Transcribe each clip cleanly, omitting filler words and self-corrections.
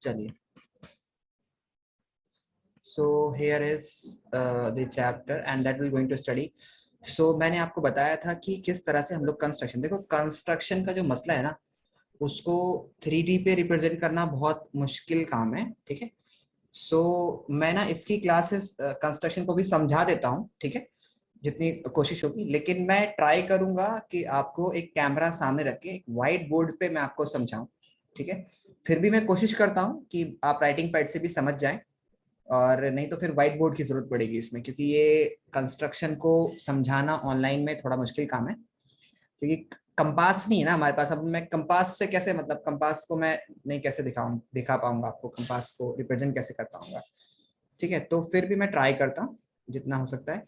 चलिए, so here is the chapter and that we going to study. So मैंने आपको बताया था कि किस तरह से हम लोग कंस्ट्रक्शन, देखो कंस्ट्रक्शन का जो मसला है ना, उसको 3D पे रिप्रेजेंट करना बहुत मुश्किल काम है। ठीक है, सो मैं ना इसकी क्लासेस कंस्ट्रक्शन को भी समझा देता हूँ, ठीक है, जितनी कोशिश होगी, लेकिन मैं ट्राई करूंगा कि आपको एक कैमरा सामने रख के एक व्हाइट बोर्ड पे मैं आपको समझाऊं। ठीक है, फिर भी मैं कोशिश करता हूँ कि आप राइटिंग पैड से भी समझ जाएं, और नहीं तो फिर व्हाइट बोर्ड की जरूरत पड़ेगी इसमें, क्योंकि ये कंस्ट्रक्शन को समझाना ऑनलाइन में थोड़ा मुश्किल काम है, क्योंकि कंपास नहीं है ना हमारे पास। अब मैं कंपास से कैसे, मतलब कंपास को मैं नहीं कैसे दिखा पाऊंगा आपको, कंपास को रिप्रेजेंट कैसे कर पाऊंगा। ठीक है, तो फिर भी मैं ट्राई करता हूँ जितना हो सकता है।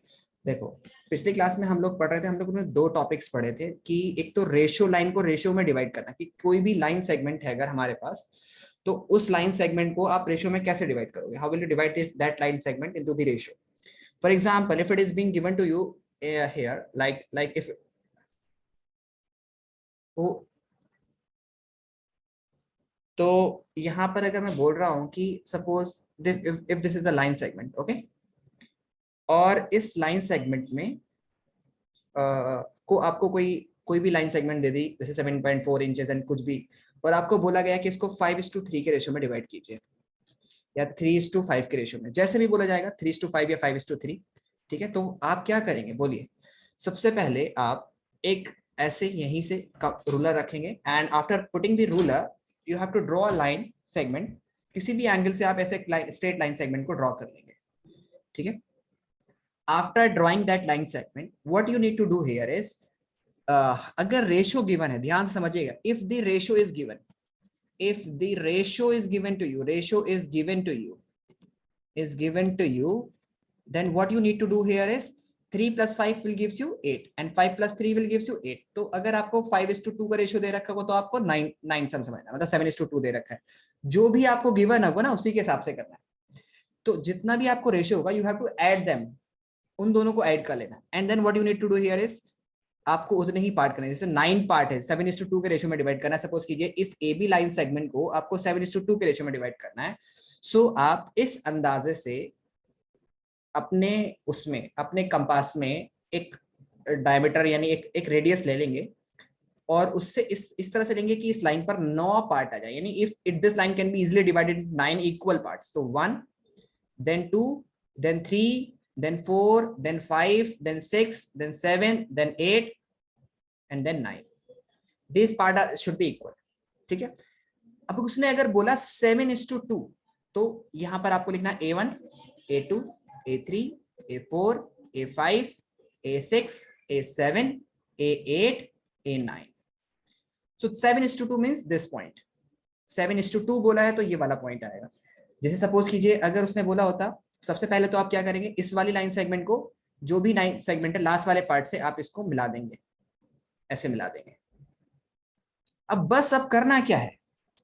देखो, पिछली क्लास में हम लोग पढ़ रहे थे, हम लोग ने दो टॉपिक्स पढ़े थे कि एक तो रेशियो, लाइन को रेशियो में डिवाइड करना, कि कोई भी लाइन सेगमेंट है अगर हमारे पास, तो उस लाइन सेगमेंट को आप रेशियो में कैसे डिवाइड करोगे, how will you divide that line segment into the ratio. For example, if it is being given to you here, like if तो यहां पर अगर मैं बोल रहा हूं कि suppose if this is a line segment, okay, और इस लाइन सेगमेंट में को आपको कोई कोई भी लाइन सेगमेंट दे दी, जैसे 7.4 इंचेस एंड कुछ भी, और आपको बोला गया कि इसको 5:3 के रेशियो में डिवाइड कीजिए, या 3:5 के रेशियो में, जैसे भी बोला जाएगा, 3:5 या 5:3। ठीक है, तो आप क्या करेंगे बोलिए। सबसे पहले आप एक ऐसे यहीं से रूलर रखेंगे, and after putting the ruler you have to draw a line segment. किसी भी एंगल से आप ऐसे स्ट्रेट लाइन सेगमेंट को ड्रॉ कर लेंगे। ठीक है, after drawing that line segment what you need to do here is, अगर रेशियो गिवन है, ध्यान से समझिएगा, if the ratio is given, if the ratio is given to you, then what you need to do here is 3 plus 5 will gives you 8 and 5 plus 3 will gives you 8। तो अगर आपको 5:2 का ratio दे रखा होगा तो आपको 9 समझना, मतलब 7:2 दे रखा है, जो भी आपको गिवन होगा ना उसी के हिसाब से करना है। तो जितना भी आपको रेशियो होगा you have to add them, उन दोनों को ऐड कर लेना, and then what you need to do here is, आपको उतने ही पार्ट करने, जैसे 9 पार्ट है, 7:2 के रेशियो में डिवाइड करना है। सपोज कीजिए इस ए बी लाइन सेगमेंट को आपको 7:2 के रेशियो में डिवाइड करना है। सो आप इस अंदाजे से अपने उसमें, अपने कंपास में एक डायमीटर यानी एक रेडियस ले लेंगे, और उससे इस तरह से लेंगे कि इस लाइन पर 9 पार्ट आ जाए, यानी if it this line can be easily divided into 9 equal parts, तो 1 then 2 then 3 then 4 then 5 then 6 then 7 then 8 and then 9, these part should be equal। ठीक है, अब उसने अगर बोला 7:2, तो यहां पर आपको लिखना A1 A2 A3 A4 A5 A6 A7 A8 A9। so 7:2 means this point, 7:2 बोला है तो ये वाला पॉइंट आएगा। जैसे सपोज कीजिए अगर उसने बोला होता, सबसे पहले तो आप क्या करेंगे, इस वाली लाइन सेगमेंट को, जो भी लाइन सेगमेंट है लास्ट वाले पार्ट से आप इसको मिला देंगे, ऐसे मिला देंगे। अब बस अब करना क्या है,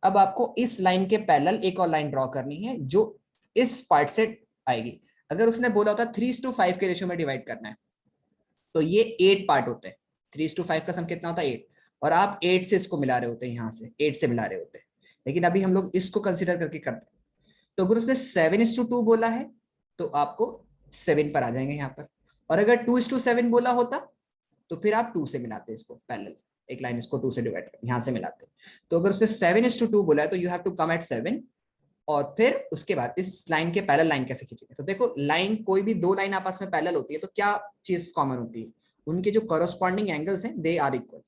अब आपको इस लाइन के पैरेलल एक और लाइन ड्रॉ करनी है जो इस पार्ट से आएगी। अगर उसने बोला होता 3:5 के रेशियो में डिवाइड करना है, तो ये 8 पार्ट होते हैं, 3:5 का सम कितना होता है 8, और आप 8 से इसको मिला रहे होते हैं, यहां से 8 से मिला रहे होते हैं, लेकिन अभी हम लोग इसको कंसिडर करके करते हैं। तो अगर उसने 7:2 बोला है तो आपको 7 पर आ जाएंगे यहाँ पर, और अगर 2:7 बोला होता तो फिर आप 2 से मिलाते इसको पैरेलल, एक लाइन इसको 2 से डिवाइड कर यहाँ से मिलाते। तो अगर उसने 7:2 बोला है तो you have to come at 7, और फिर उसके बाद इस लाइन के पैरेलल लाइन कैसे खींचेंगे। तो देखो, लाइन, कोई भी दो लाइन आपस में पैरेलल होती है तो क्या चीज कॉमन होती है, उनके जो करस्पॉन्डिंग एंगल्स हैं they are equal,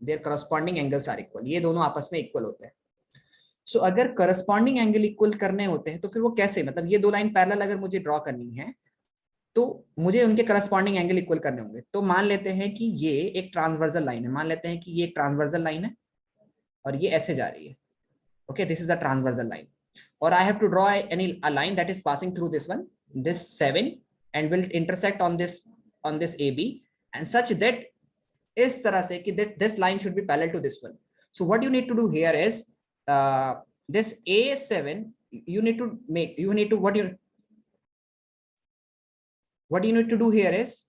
their corresponding angles are equal, ये दोनों आपस में इक्वल होते हैं। सो अगर करस्पॉन्डिंग एंगल इक्वल करने होते हैं तो फिर वो कैसे, मतलब ये दो लाइन पैरेलल अगर मुझे ड्रॉ करनी है तो मुझे उनके करस्पॉन्डिंग एंगल इक्वल करने होंगे। तो मान लेते हैं कि ये एक ट्रांसवर्सल लाइन है, मान लेते हैं कि ये एक ट्रांसवर्सल लाइन है और ये ऐसे जा रही है, okay, this is a transversal line, और I have to draw any a line that is passing through this one, this 7, and will intersect on this AB, and such that, इस तरह से कि that this line should be parallel to this one। So what you need to do here is, this A7 you need to make, you need to what you need to do here is,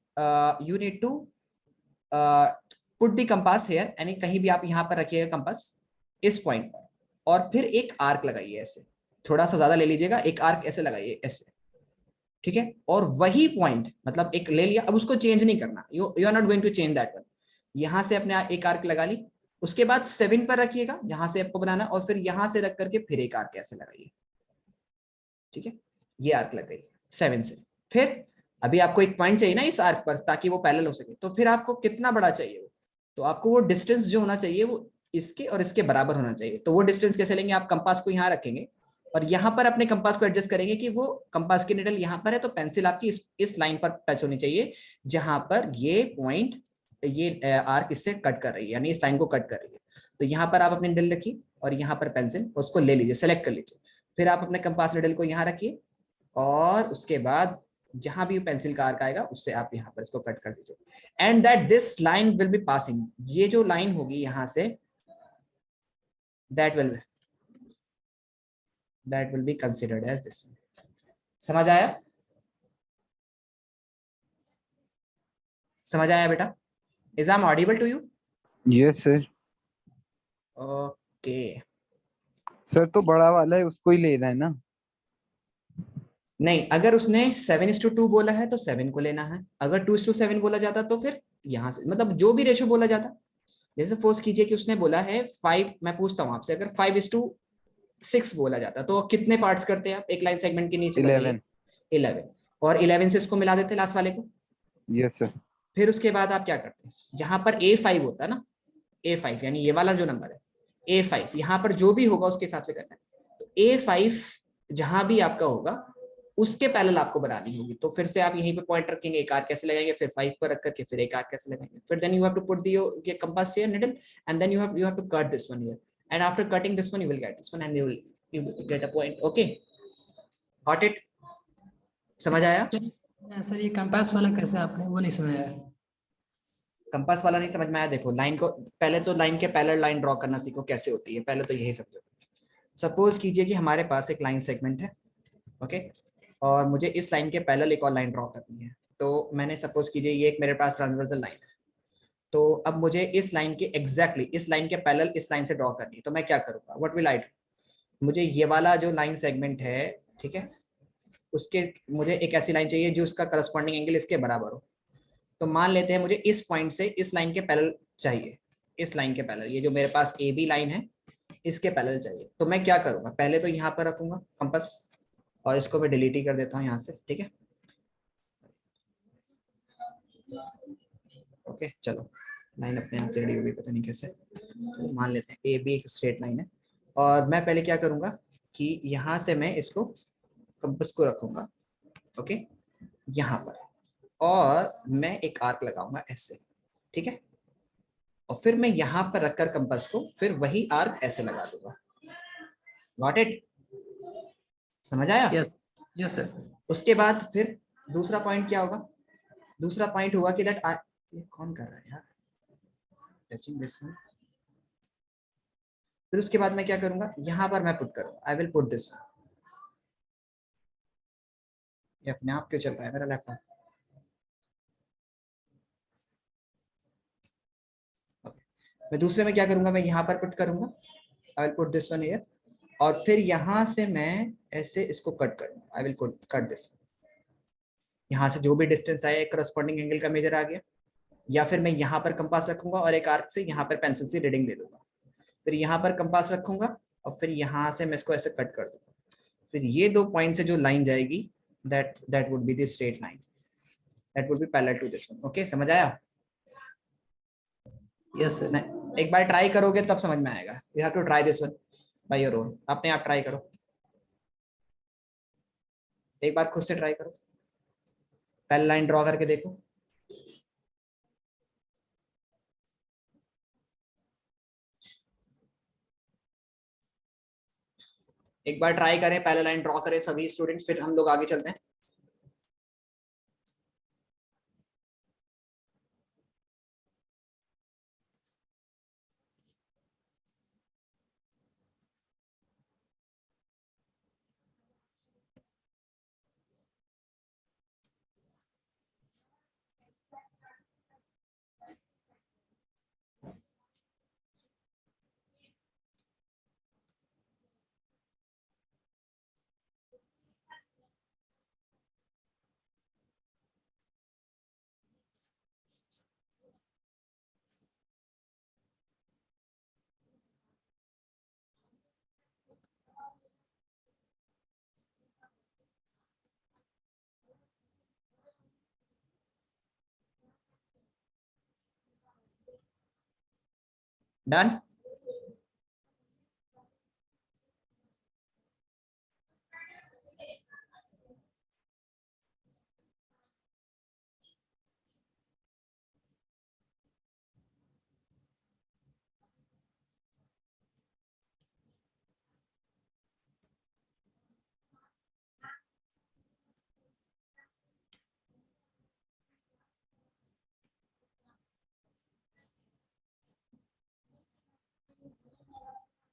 you need to put the compass here, यानी कहीं भी आप यहाँ पर रखिएगा compass इस point पर, और फिर एक आर्क लगाइए ऐसे, थोड़ा सा ज्यादा ले लीजिएगा, एक आर्क ऐसे लगाइए ऐसे, ठीक है, और वही पॉइंट मतलब एक ले लिया, अब उसको चेंज नहीं करना, you are not going to change that one. यहां से अपने एक आर्क लगा ली, उसके बाद 7 पर रखिएगा जहां से आपको बनाना, और फिर यहां से रख करके फिर एक आर्क ऐसे लगाइए, ठीक है, ये आर्क लग गई 7 से। फिर अभी आपको एक पॉइंट चाहिए ना इस आर्क पर ताकि वो पैरेलल हो सके, तो फिर आपको कितना बड़ा चाहिए वो, तो आपको वो डिस्टेंस जो होना चाहिए वो इसके और इसके बराबर होना चाहिए। तो वो डिस्टेंस कैसे लेंगे, आप कंपास को यहाँ रखेंगे और यहाँ पर अपने कंपास को एडजस्ट करेंगे कि वो कंपास की निडल यहाँ पर है, तो पेंसिल आपकी इस लाइन पर टच होनी चाहिए जहां पर ये पॉइंट, ये आर्क इससे कट कर रही है, यानी इस लाइन को कट कर रही है। तो यहाँ पर आप अपनी निडल रखिए और यहाँ पर पेंसिल उसको ले लीजिए, सेलेक्ट कर लीजिए। फिर आप अपने कंपास निडल को यहाँ रखिए और उसके बाद जहां भी पेंसिल का आर्क आएगा उससे आप यहाँ पर इसको कट कर दीजिए। And that this line will be passing, ये जो लाइन होगी यहां से, that will be considered as this one. समझ आया? समझ आया बेटा? Is I am audible to you? Yes sir. Okay sir तो बड़ा वाला है उसको ही लेना है ना? नहीं, अगर उसने 7:2 बोला है तो 7 को लेना है, अगर 2:7 बोला जाता तो फिर यहां से, मतलब जो भी रेशो बोला जाता, जैसे सपोज कीजिए कि उसने बोला है 5, मैं पूछता हूं आपसे, अगर 5:6 बोला जाता तो कितने पार्ट्स करते हैं आप एक लाइन सेगमेंट के नीचे, बताइए? 11। 11, और 11 से इसको मिला देते लास्ट वाले को। Yes sir. फिर उसके बाद आप क्या करते हैं, जहां पर A5 होता है ना, A5 यानी ये वाला जो नंबर है A5, यहाँ पर जो भी होगा उसके हिसाब से करना है। तो A5 जहां भी आपका होगा उसके पैरेलल आपको बनानी होगी, तो फिर से आप यहीं पे पॉइंट रखेंगे, एक आर्क कैसे लगाएंगे, फिर 5 पर रख करके फिर एक आर्क कैसे लगाएंगे, फिर then you have to put the compass here needle and then you have to cut this one here, and after cutting this one you will get this one and you will get a point. Okay, got it? समझ आया? Sir ये compass वाला कैसे आपने वो नहीं समझाया? Compass वाला नहीं समझ में आया? देखो लाइन को, पहले तो लाइन के पैरेलल लाइन ड्रॉ करना सीखो कैसे होती है, पहले तो यही समझो। सपोज कीजिए कि हमारे पास एक लाइन सेगमेंट है, ओके, और मुझे इस लाइन के पैरेलल एक और लाइन ड्रॉ करनी है। तो मैंने सपोज कीजिए ये एक मेरे पास ट्रांसवर्सल लाइन है, तो अब मुझे इस लाइन के एग्जैक्टली इस लाइन के पैरेलल इस लाइन से ड्रॉ करनी है, तो मैं क्या करूंगा, व्हाट विल आई डू, मुझे ये वाला जो लाइन सेगमेंट है, ठीक है, उसके मुझे एक ऐसी लाइन चाहिए जो उसका करस्पॉन्डिंग एंगल इसके बराबर हो। तो मान लेते हैं मुझे इस पॉइंट से इस लाइन के पैरेलल चाहिए, इस लाइन के पैरेलल, ये जो मेरे पास ए बी लाइन है इसके पैरेलल चाहिए। तो मैं क्या करूंगा, पहले तो यहाँ पर रखूंगा कंपास और इसको मैं डिलीट ही कर देता हूँ यहाँ से, ठीक है, ओके। चलो लाइन अपने आप टेढ़ी होगी, पता नहीं कैसे, तो मान लेते हैं ए बी एक स्ट्रेट लाइन है, और मैं पहले क्या करूंगा कि यहाँ से मैं इसको कंपास को रखूंगा, ओके, यहाँ पर, और मैं एक आर्क लगाऊंगा ऐसे, ठीक है, और फिर मैं यहां पर रखकर कंपास को फिर वही आर्क ऐसे लगा दूंगा। Got it? समझ आया? Yes yes sir. उसके बाद फिर दूसरा पॉइंट क्या होगा, दूसरा पॉइंट हुआ कि दैट ये कौन कर रहा है यार, टचिंग दिस वन। फिर उसके बाद मैं क्या करूंगा, यहां पर मैं पुट करूंगा, I will put this one. ये अपने आप क्यों चल रहा है मेरा लैपटॉप? मैं दूसरे में क्या करूंगा, मैं यहाँ पर पुट करूंगा, I will put this one here, और फिर यहां से मैं ऐसे इसको कट करूंगा, आई विल कट दिस। यहाँ से जो भी डिस्टेंस आया एक करस्पॉन्डिंग एंगल का मेजर आ गया, या फिर मैं यहाँ पर कंपास रखूंगा और एक आर्क से यहाँ पर पेंसिल से रीडिंग ले लूंगा, फिर यहाँ पर कंपास रखूंगा और फिर यहाँ से मैं इसको ऐसे कट कर दूंगा, फिर ये दो पॉइंट से जो लाइन जाएगी that would be the straight line, that would be parallel to this one. Okay, समझ आया? Yes sir. एक बार ट्राई करोगे तब समझ में आएगा, you have to try this one by your own, अपने आप ट्राई करो, एक बार खुद से ट्राई करो, पहले लाइन ड्रॉ करके देखो। एक बार ट्राई करें, पहले लाइन ड्रॉ करें सभी स्टूडेंट, फिर हम लोग आगे चलते हैं। डन।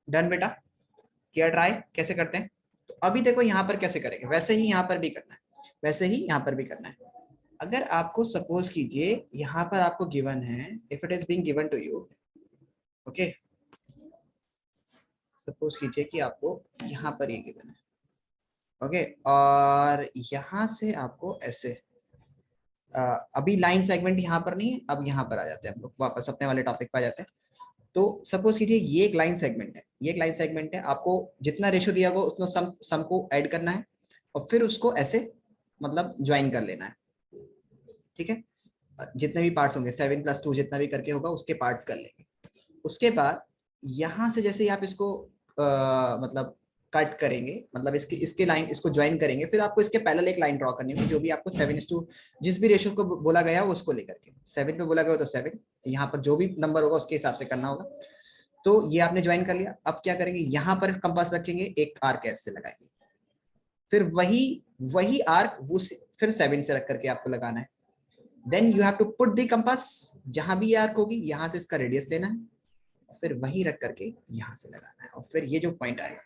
डन बेटा, किया ट्राई? कैसे करते हैं? तो अभी देखो यहाँ पर कैसे करेंगे, वैसे ही यहाँ पर भी करना है, वैसे ही यहाँ पर भी करना है। अगर आपको सपोज कीजिए यहाँ पर आपको गिवन है, if it is being given to you, okay, suppose कीजिए कि आपको यहाँ पर ये गिवन है, ओके, और यहाँ से आपको ऐसे अभी लाइन सेगमेंट यहाँ पर नहीं है, अब यहाँ पर आ जाते हैं हम लोग, वापस अपने वाले टॉपिक पर आ जाते हैं। तो सपोज कीजिए ये एक लाइन सेगमेंट है, ये एक लाइन सेगमेंट है, आपको जितना रेशियो दिया होगा उतना सम को ऐड करना है और फिर उसको ऐसे मतलब ज्वाइन कर लेना है, ठीक है। जितने भी पार्ट्स होंगे 7 + 2 जितना भी करके होगा उसके पार्ट्स कर लेंगे। उसके बाद यहाँ से जैसे ही आप इसको मतलब कट करेंगे, मतलब इसके लाइन इसको ज्वाइन करेंगे, फिर आपको इसके पैरेलल एक लाइन ड्रॉ करनी होगी जो भी आपको 7:2 जिस भी रेशियो को बोला गया हो उसको लेकर के, 7 पे बोला गया हो तो 7, यहाँ पर जो भी नंबर होगा उसके हिसाब से करना होगा। तो ये आपने ज्वाइन कर लिया। अब क्या करेंगे, यहाँ पर कंपास रखेंगे, एक आर्क ऐसे लगाएंगे, फिर वही आर्क फिर 7 से रख करके आपको लगाना है। Then you have to put the compass, जहां भी आर्क होगी यहाँ से इसका रेडियस लेना है, फिर वही रख करके यहाँ से लगाना है, और फिर ये जो पॉइंट आएगा,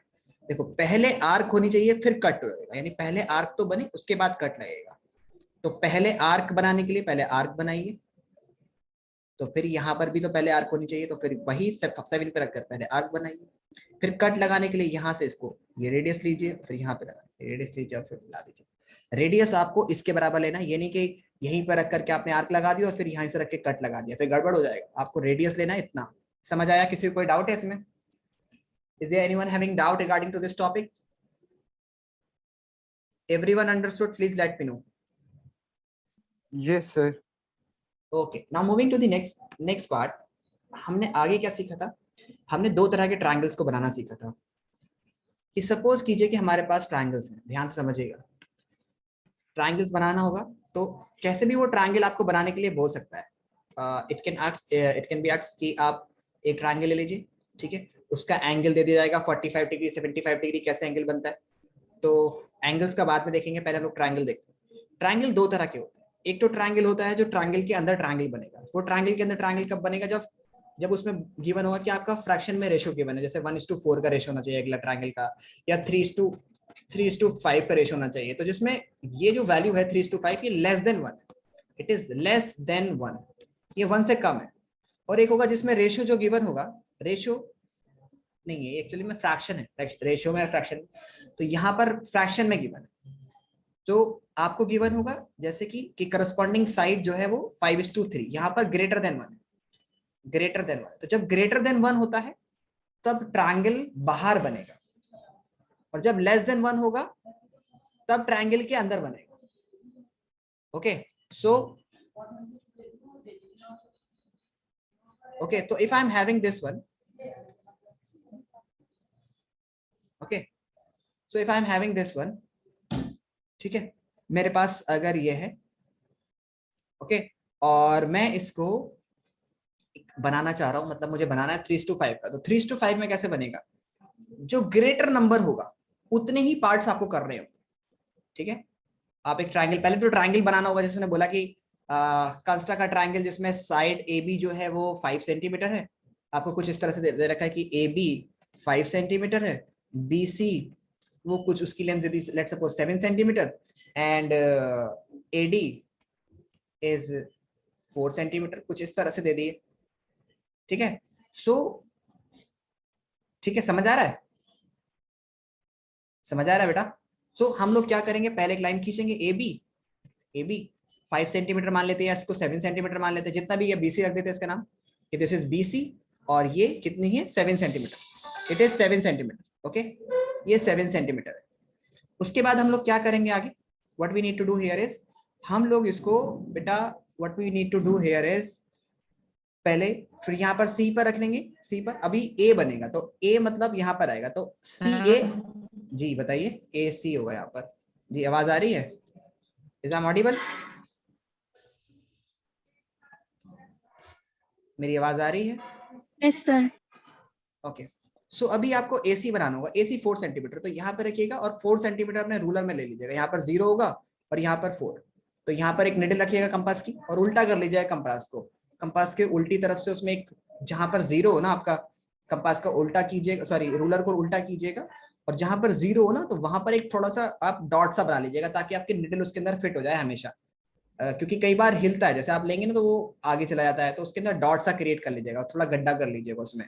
देखो पहले आर्क होनी चाहिए फिर कट लगेगा, यानी पहले आर्क तो बने उसके बाद कट लगेगा। तो पहले आर्क बनाने के लिए पहले आर्क बनाइए, तो फिर यहाँ पर भी तो पहले आर्क होनी चाहिए, तो फिर वही 7 पे रखकर पहले आर्क बनाइए, फिर कट लगाने के लिए यहाँ से इसको ये रेडियस लीजिए, फिर यहाँ पे लगाइए, रेडियस लीजिए और फिर मिला दीजिए। रेडियस आपको इसके बराबर लेना, ये नहीं कि यहीं पर रख करके आपने आर्क लगा दिया और फिर यहीं से रख के कट लगा दिया, फिर गड़बड़ हो जाएगा। आपको रेडियस लेना है इतना। समझ आया? किसी को कोई डाउट है इसमें? Is there anyone having doubt regarding to this topic? Everyone understood? Please let me know. Yes sir. Okay, now moving to the next part. हमने आगे क्या सीखा था? हमने दो तरह के ट्रायंगल्स को बनाना सीखा था। कि सपोज कीजिए कि हमारे पास ट्रायंगल्स हैं, ध्यान से समझिएगा। ट्रायंगल्स बनाना होगा तो कैसे भी वो ट्रायंगल आपको बनाने के लिए बोल सकता है। इट कैन बी आस्क्ड कि आप एक ट्रायंगल ले लीजिए, ठीक है, उसका एंगल दे दिया जाएगा 45 डिग्री 75 डिग्री, कैसे एंगल बनता है। तो एंगल्स का बाद में देखेंगे, पहले हम लोग ट्रायंगल देखते हैं। ट्रायंगल दो तरह के होते हैं, एक तो ट्रायंगल होता है जो ट्रायंगल के अंदर ट्रायंगल बनेगा। वो ट्रायंगल के अंदर ट्रायंगल कब बनेगा, जब उसमें गिवन होगा कि आपका फ्रैक्शन में रेशियो गिवन है, जैसे 1:4 का रेशियो होना चाहिए अगला ट्रायंगल का, या 3:5 का रेशियो होना चाहिए। तो जिसमें ये जो वैल्यू है 3:5 ये less than 1, it is less than 1, ये 1 से कम है। और एक होगा जिसमें रेशियो जो गिवन होगा, रेशियो नहीं है एक्चुअली में फ्रैक्शन है, रेशियो में फ्रैक्शन, तो यहाँ पर फ्रैक्शन में गिवन है। तो आपको गिवन होगा जैसे कि करस्पॉन्डिंग साइड जो है वो 5:3, यहाँ पर ग्रेटर देन 1 है, ग्रेटर देन 1। तो जब ग्रेटर देन 1 होता है तब ट्रायंगल बाहर बनेगा, और जब लेस देन 1 होगा तब ट्रायंगल के अंदर बनेगा। ओके, सो ओके, तो if I am having this one, okay, so if I am having this one, ठीक है, मेरे पास अगर ये है, ओके, और मैं इसको बनाना चाह रहा हूं, मतलब मुझे बनाना है 3:5 का। तो 3:5 में कैसे बनेगा, जो ग्रेटर नंबर होगा उतने ही पार्ट्स आपको कर रहे हो, ठीक है। आप एक ट्रायंगल, पहले तो ट्रायंगल बनाना होगा, जैसे बोला कि कंस्ट्रक्ट का ट्रायंगल जिसमें साइड ए बी जो है वो 5 सेंटीमीटर है। आपको कुछ इस तरह से दे रखा है कि ए बी 5 सेंटीमीटर है, बी सी वो कुछ उसकी length they the, let's suppose 7 centimetre, and A D is 4 centimetre, कुछ इस तरह से दे दिए, ठीक है। सो ठीक है, समझ आ रहा है? समझ आ रहा है बेटा? सो हम लोग क्या करेंगे, पहले एक लाइन खींचेंगे ए बी 5 सेंटीमीटर मान लेते हैं, इसको 7 सेंटीमीटर मान लेते हैं, जितना भी ये बीसी रख देते हैं इसका नाम, कि दिस इज बीसी, और ये कितनी है 7 centimetre, it is 7 centimetre, okay, ये 7 सेंटीमीटर है। उसके बाद हम लोग क्या करेंगे आगे, what we need to do here is, हम लोग इसको बेटा what we need to do here is, पहले, फिर यहाँ पर सी पर रख लेंगे, सी पर अभी ए बनेगा तो ए मतलब यहाँ पर आएगा तो सी ए, जी बताइए, ए सी होगा यहाँ पर। जी आवाज आ रही है? Is am audible? मेरी आवाज आ रही है? Yes sir. ओके, सो अभी आपको एसी बनाना होगा। एसी 4 सेंटीमीटर, तो यहाँ पर रखिएगा और 4 सेंटीमीटर अपने रूलर में ले लीजिएगा। यहाँ पर 0 होगा और यहाँ पर 4, तो यहाँ पर एक निडल रखिएगा कंपास की और उल्टा कर लीजिएगा कंपास को। कंपास के उल्टी तरफ से उसमें एक, जहां पर 0 हो ना आपका, कंपास का उल्टा कीजिएगा, सॉरी रूलर को उल्टा कीजिएगा, और जहां पर 0 हो ना तो वहां पर एक थोड़ा सा आप डॉट सा बना लीजिएगा ताकि आपके निडल उसके अंदर फिट हो जाए हमेशा। क्योंकि कई बार हिलता है, जैसे आप लेंगे ना तो वो आगे चला जाता है, तो उसके अंदर डॉट सा क्रिएट कर लीजिएगा, थोड़ा गड्ढा कर लीजिएगा उसमें,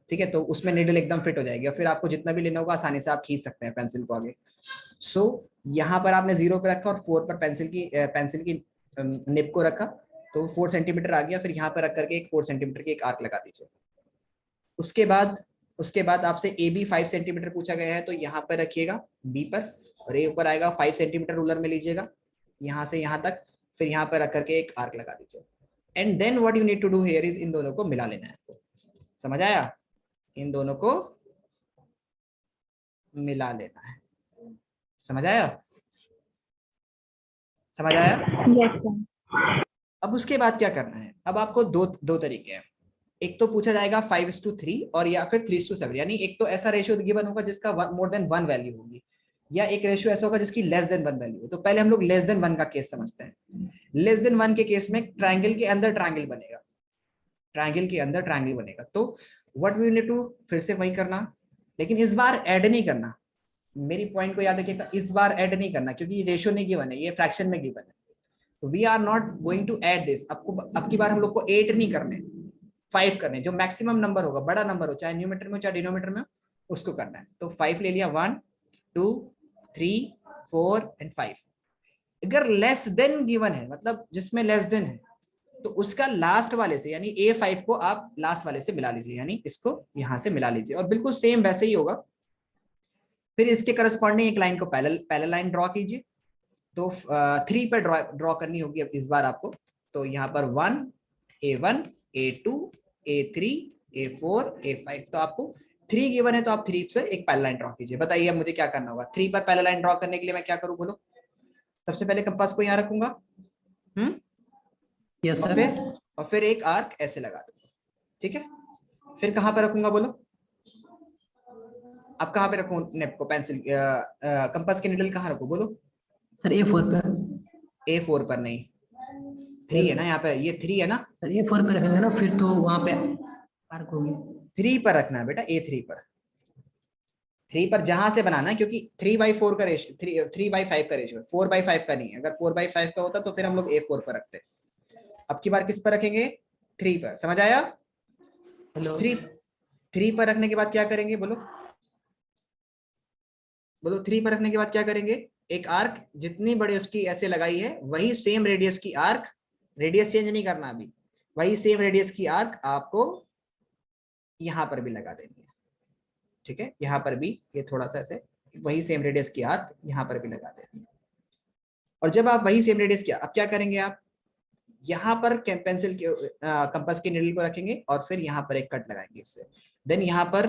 ठीक है? तो उसमें निडल एकदम फिट हो जाएगी और फिर आपको जितना भी लेना होगा आसानी से आप खींच सकते हैं पेंसिल को आगे। सो यहाँ पर आपने 0 पे रखा और 4 पर पेंसिल की निप को रखा, तो 4 सेंटीमीटर आ गया। फिर यहाँ पर रख करके एक 4 सेंटीमीटर की एक आर्क लगा दीजिए। उसके बाद आपसे ए बी 5 सेंटीमीटर पूछा गया है, तो यहाँ पर रखिएगा बी पर, और ए ऊपर आएगा 5 सेंटीमीटर रूलर में लीजिएगा यहाँ से यहाँ तक, फिर यहाँ पर रख करके एक आर्क लगा दीजिए। And then what you need to do here is इन दोनों को मिला लेना है आपको। समझ आया? इन दोनों को मिला लेना है। समझ आया? समझ आया? Yes sir. अब उसके बाद क्या करना है? अब आपको दो तरीके हैं। एक तो पूछा जाएगा 5:3 और या फिर 3:7, यानी एक तो ऐसा रेशियो गिवन होगा जिसका मोर देन 1 वैल्यू होगी, या एक रेशियो ऐसा होगा जिसकी लेस देन 1 वैल्यू हो। तो पहले हम लोग लेस देन 1 का केस समझते हैं। लेस देन 1 के केस में ट्रायंगल के अंदर ट्रायंगल बनेगा, ट्रायंगल के अंदर ट्रायंगल बनेगा। तो व्हाट वी नीड टू, फिर से वही करना, लेकिन इस बार ऐड नहीं करना। मेरी पॉइंट को याद रखिएगा, इस बार ऐड नहीं करना क्योंकि रेशियो नहीं गिवन है, ये फ्रैक्शन में गिवन है। तो we are not going to add this. आपको अब की बार हम लोग को 8 नहीं करने, 5 करने, जो मैक्सिमम नंबर होगा, बड़ा नंबर हो, चाहे न्यूमेटर में चाहे डिनोमिनेटर में, उसको करना है। तो 5 ले लिया, 1 2 3 4 एंड 5। अगर लेस देन गिवन है, मतलब जिसमें लेस देन है, तो उसका लास्ट वाले से, यानी A5 को आप लास्ट वाले से मिला लीजिए, यानी इसको यहां से मिला लीजिए, और बिल्कुल सेम वैसे ही होगा। फिर इसके करस्पॉन्डिंग एक लाइन को पैरेलल लाइन ड्रॉ कीजिए। तो 3 पर ड्रॉ करनी होगी अब इस बार आपको। तो यहाँ पर 1 A1 A2 A3 A4 A5, तो आपको 3 गिवन है तो आप 3 से एक पैरेलल लाइन ड्रॉ कीजिए। बताइए अब मुझे क्या करना होगा? 3 पर पैरेलल लाइन ड्रॉ करने के लिए मैं क्या करूं, बोलो? सबसे पहले कंपास को यहाँ रखूंगा, यस सर। और फिर एक आर्क ऐसे लगा दूंगा, ठीक है? फिर कहां पर रखूंगा बोलो? अब कहां पे रखूं नेप को, पेंसिल कंपास के निडल कहां रखूं बोलो? सर A4 पे। A4 पर नहीं, 3 है ना यहाँ पे, ये 3 है ना, सर A4 पे रखेंगे ना, फिर तो वहां पे आर्क होगी। 3 पर रखना है बेटा, A3 पर। 3 पर जहां से बनाना है, क्योंकि 3/4 का रेशियो, 3/5 का रेशियो, 4/5 का नहीं है। अगर 4/5 का होता तो फिर हम लोग A4 पर रखते। अब की बार किस पर रखेंगे? 3 पर। समझ आया? हेलो। 3 पर रखने के बाद क्या करेंगे बोलो? बोलो 3 पर रखने के बाद क्या करेंगे? एक आर्क जितनी बड़ी उसकी ऐसे लगाई है, वही सेम रेडियस की आर्क, रेडियस चेंज नहीं करना अभी, वही सेम रेडियस की आर्क आपको यहां पर भी लगा देनी है, ठीक है? यहां पर भी ये थोड़ा सा ऐसे, वही सेम रेडियस की आर्क यहां पर भी लगा देनी है। और जब आप वही सेम रेडियस की, अब क्या करेंगे आप? यहाँ पर पेंसिल के कंपास के निडल को रखेंगे और फिर यहाँ पर एक कट लगाएंगे इससे। देन यहाँ पर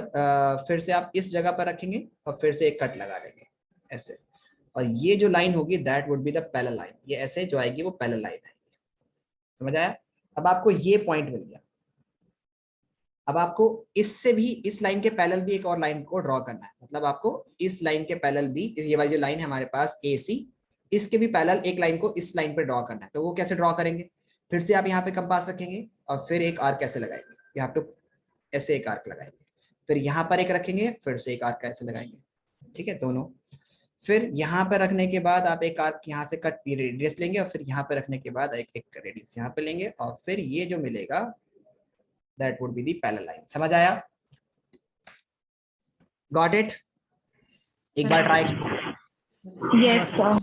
फिर से आप इस जगह पर रखेंगे और फिर से एक कट लगा देंगे ऐसे, और ये जो लाइन होगी that would be the parallel line. ये ऐसे जो आएगी वो पैरेलल लाइन आएगी। समझ आया? अब आपको ये पॉइंट मिल गया। अब आपको इससे भी, इस लाइन के पैरेलल भी एक और लाइन को ड्रॉ करना है। मतलब आपको इस लाइन के पैरेलल भी, ये वाली जो लाइन है हमारे पास AC, इसके भी पैरेलल एक लाइन को इस लाइन पर ड्रॉ करना है। तो वो कैसे ड्रॉ करेंगे? फिर से आप यहाँ पे कंपास रखेंगे और फिर एक आर्क ऐसे लगाएंगे, यहाँ पे ऐसे एक आर्क लगाएंगे, फिर यहाँ पर एक रखेंगे, फिर से एक आर्क ऐसे लगाएंगे, ठीक है? दोनों। फिर यहाँ पर रखने के बाद आप एक आर्क यहाँ से कट रेडियस लेंगे, और फिर यहाँ पे रखने के बाद एक रेडियस यहाँ पे लेंगे, और फिर ये जो मिलेगा that would be the parallel line. समझ आया? Got it? एक बार ट्राई। Yes sir.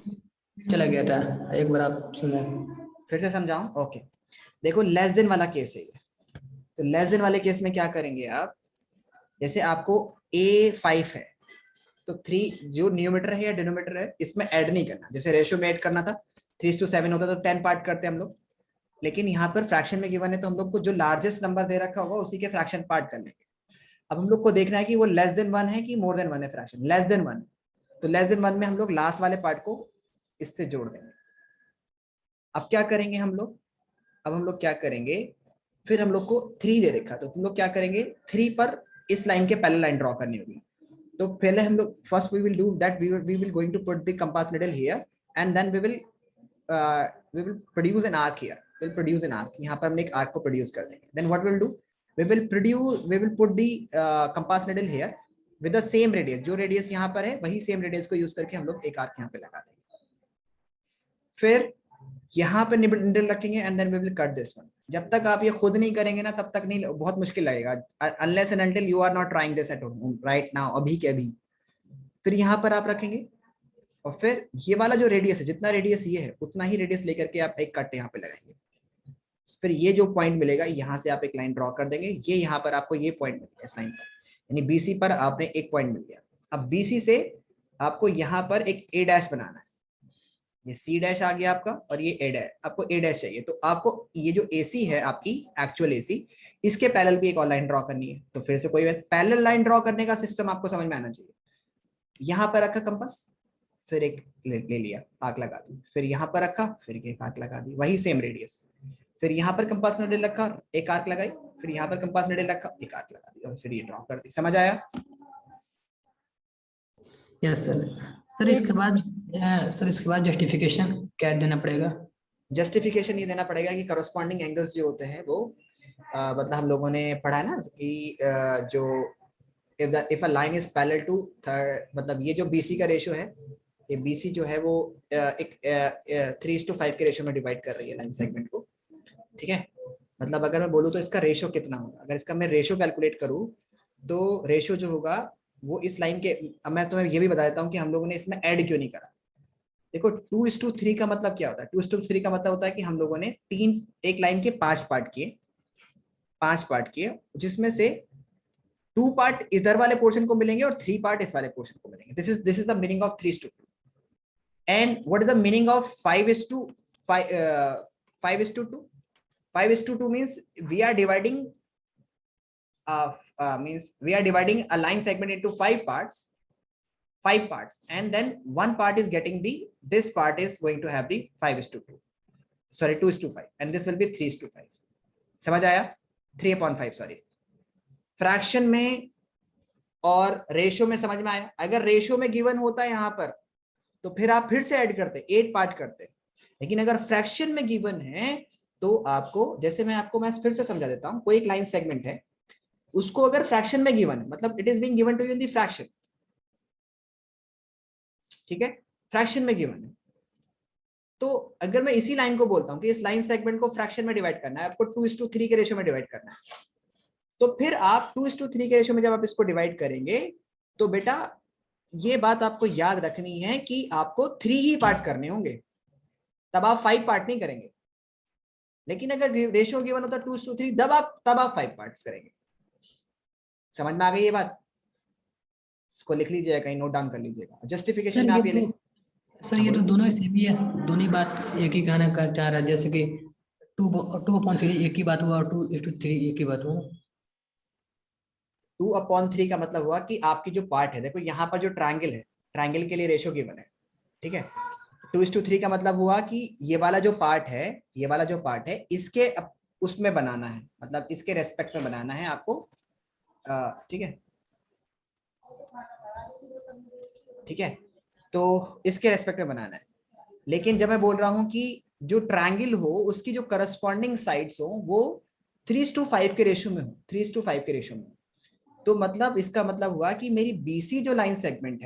चला गया था, एक बार आप सुने। फिर से समझाऊं? ओके, देखो लेस देन वाला केस है ये। तो लेस देन वाले केस में क्या करेंगे आप? जैसे आपको A5 है, तो 3 जो न्यूमेटर है या डिनोमिनेटर है, इसमें ऐड नहीं करना। जैसे रेशियो में ऐड करना था, 3:7 होता तो 10 पार्ट करते हम लोग, लेकिन यहाँ पर फ्रैक्शन में गिवन है तो हम लोग को जो लार्जेस्ट नंबर दे रखा होगा उसी के फ्रैक्शन पार्ट कर लेंगे। अब हम लोग को देखना है कि वो लेस देन 1 है कि मोर देन 1 है। फ्रैक्शन लेस देन 1, तो लेस देन 1 में हम लोग लास्ट वाले पार्ट को इससे जोड़ देंगे। अब क्या करेंगे हम लोग, अब हम लोग क्या करेंगे, फिर हम लोग को 3 दे रखा, तो हम लोग क्या करेंगे 3 पर इस लाइन के पैरेलल लाइन ड्रॉ करनी होगी। तो पहले हम लोग first we will do that, we will going to put the compass needle here and then we will produce an arc here, will produce an arc, यहाँ पर हम एक आर्क को प्रोड्यूस कर देंगे। Then what will do, we will put the compass needle here with the same radius, जो radius यहाँ पर है वही सेम रेडियस को यूज करके हम लोग एक आर्क यहाँ पे लगा देंगे। फिर यहाँ पे निडल रखेंगे and then we will cut this one. जब तक आप ये खुद नहीं करेंगे ना तब तक नहीं, बहुत मुश्किल लगेगा, unless and until you are not trying this at home right now, अभी के अभी। फिर यहाँ पर आप रखेंगे और फिर ये वाला जो रेडियस है, जितना रेडियस ये है उतना ही रेडियस लेकर के आप एक कट यहाँ पे लगाएंगे। फिर ये जो पॉइंट मिलेगा यहाँ से आप एक लाइन ड्रॉ कर देंगे, ये यहाँ पर आपको ये पॉइंट मिल गया इस लाइन पर, यानी बीसी पर आपने एक पॉइंट मिल गया। अब बीसी से आपको यहाँ पर एक ए डैश बनाना है, ये सी डैश आ गया आपका और ये ए डैश, आपको ए डैश चाहिए। तो आपको ये जो एसी है आपकी एक्चुअल एसी, इसके पैरेलल भी एक और लाइन ड्रॉ करनी है। तो फिर से कोई पैरेलल लाइन ड्रॉ करने का सिस्टम आपको समझ में आना चाहिए। यहाँ पर रखा कंपास, फिर एक ले लिया, आर्क लगा दी, फिर यहाँ पर रखा, फिर एक आर्क लगा दी, वही सेम रेडियस। फिर यहाँ पर कंपास निडल रखा, एक आर्क लगाई, फिर यहाँ पर कंपास निडल रखा, एक आर्क लगा दी और फिर ये ड्रॉ कर दी। समझ आया? Yes sir. सर इसके बाद जस्टिफिकेशन क्या देना पड़ेगा? जस्टिफिकेशन ये देना पड़ेगा कि करस्पॉन्डिंग एंगल्स जो होते हैं वो मतलब हम लोगों ने पढ़ा है ना कि जो if a line is parallel to third, मतलब ये जो बीसी का रेशियो है, ये बीसी जो है वो एक 3:5 के रेशियो में डिवाइड कर रही है लाइन सेगमेंट को, ठीक है। मतलब अगर मैं बोलूँ तो इसका रेशियो कितना होगा, अगर इसका मैं रेशियो कैलकुलेट करूँ तो रेशियो जो होगा वो इस लाइन के, अब मैं तुम्हें ये भी बता देता हूँ कि हम लोगों ने इसमें ऐड क्यों नहीं करा। देखो 2:3 का मतलब क्या होता है, 2:3 का मतलब होता है कि हम लोगों ने एक लाइन के 5 पार्ट किए, जिसमें से 2 पार्ट इधर वाले पोर्शन को मिलेंगे और 3 पार्ट इस वाले पोर्शन को मिलेंगे। This is the meaning of 3:2। And what is the meaning of 5:2? 5:2 means we are dividing a line segment into 5 parts, and then one part is getting this part is going to have the 5:2, sorry 2:5, and this will be 3:5. समझ आया? 3/5 sorry. Fraction में और ratio में समझ में आया? अगर ratio में गिवन होता है यहाँ पर तो फिर आप फिर से ऐड करते 8 पार्ट करते, लेकिन अगर फ्रैक्शन में गिवन है तो आपको, जैसे मैं फिर से समझा देता हूं, कोई एक लाइन सेगमेंट है उसको अगर फ्रैक्शन में गिवन है, मतलब it is being given to you in the fraction, ठीक है, फ्रैक्शन में गिवन है। तो अगर मैं इसी लाइन को बोलता हूं कि इस लाइन सेगमेंट को फ्रैक्शन में डिवाइड करना है, आपको 2:3 के रेशियो में डिवाइड करना है, तो फिर आप 2:3 के रेशियो में जब आप इसको डिवाइड करेंगे तो बेटा ये बात आपको याद रखनी है कि आपको 3 ही पार्ट करने होंगे, तब आप 5 पार्ट नहीं करेंगे। लेकिन अगर रेशियो गिवन होता 2:3 तब आप 5 पार्ट्स करेंगे। समझ में आ गई ये बात? इसको लिख लीजिएगा, कहीं नोट डाउन कर लीजिएगा। जस्टिफिकेशन में आप ये सर ये तो दोनों सेम ही है, दोनों ही बात एक ही कहना चाह रहा है, जैसे कि 2/3 एक ही बात हुआ और 2:3 एक ही बात हुआ। 2/3 का मतलब हुआ कि आपकी जो पार्ट है, देखो यहाँ पर जो ट्रायंगल है, ट्रायंगल के लिए रेशियो गिवन है, ठीक है। 2:3 का मतलब हुआ कि ये वाला जो पार्ट है इसके उसमें बनाना है, मतलब इसके रेस्पेक्ट में बनाना है आपको, ठीक है, ठीक है, तो इसके रेस्पेक्ट में बनाना है। लेकिन जब मैं बोल रहा हूं कि जो ट्रायंगल हो उसकी जो करस्पॉन्डिंग साइड्स हो वो 3:5 के रेशियो में हो, 3:5 के रेशियो में, तो मतलब इसका मतलब हुआ कि मेरी बीसी जो लाइन सेगमेंट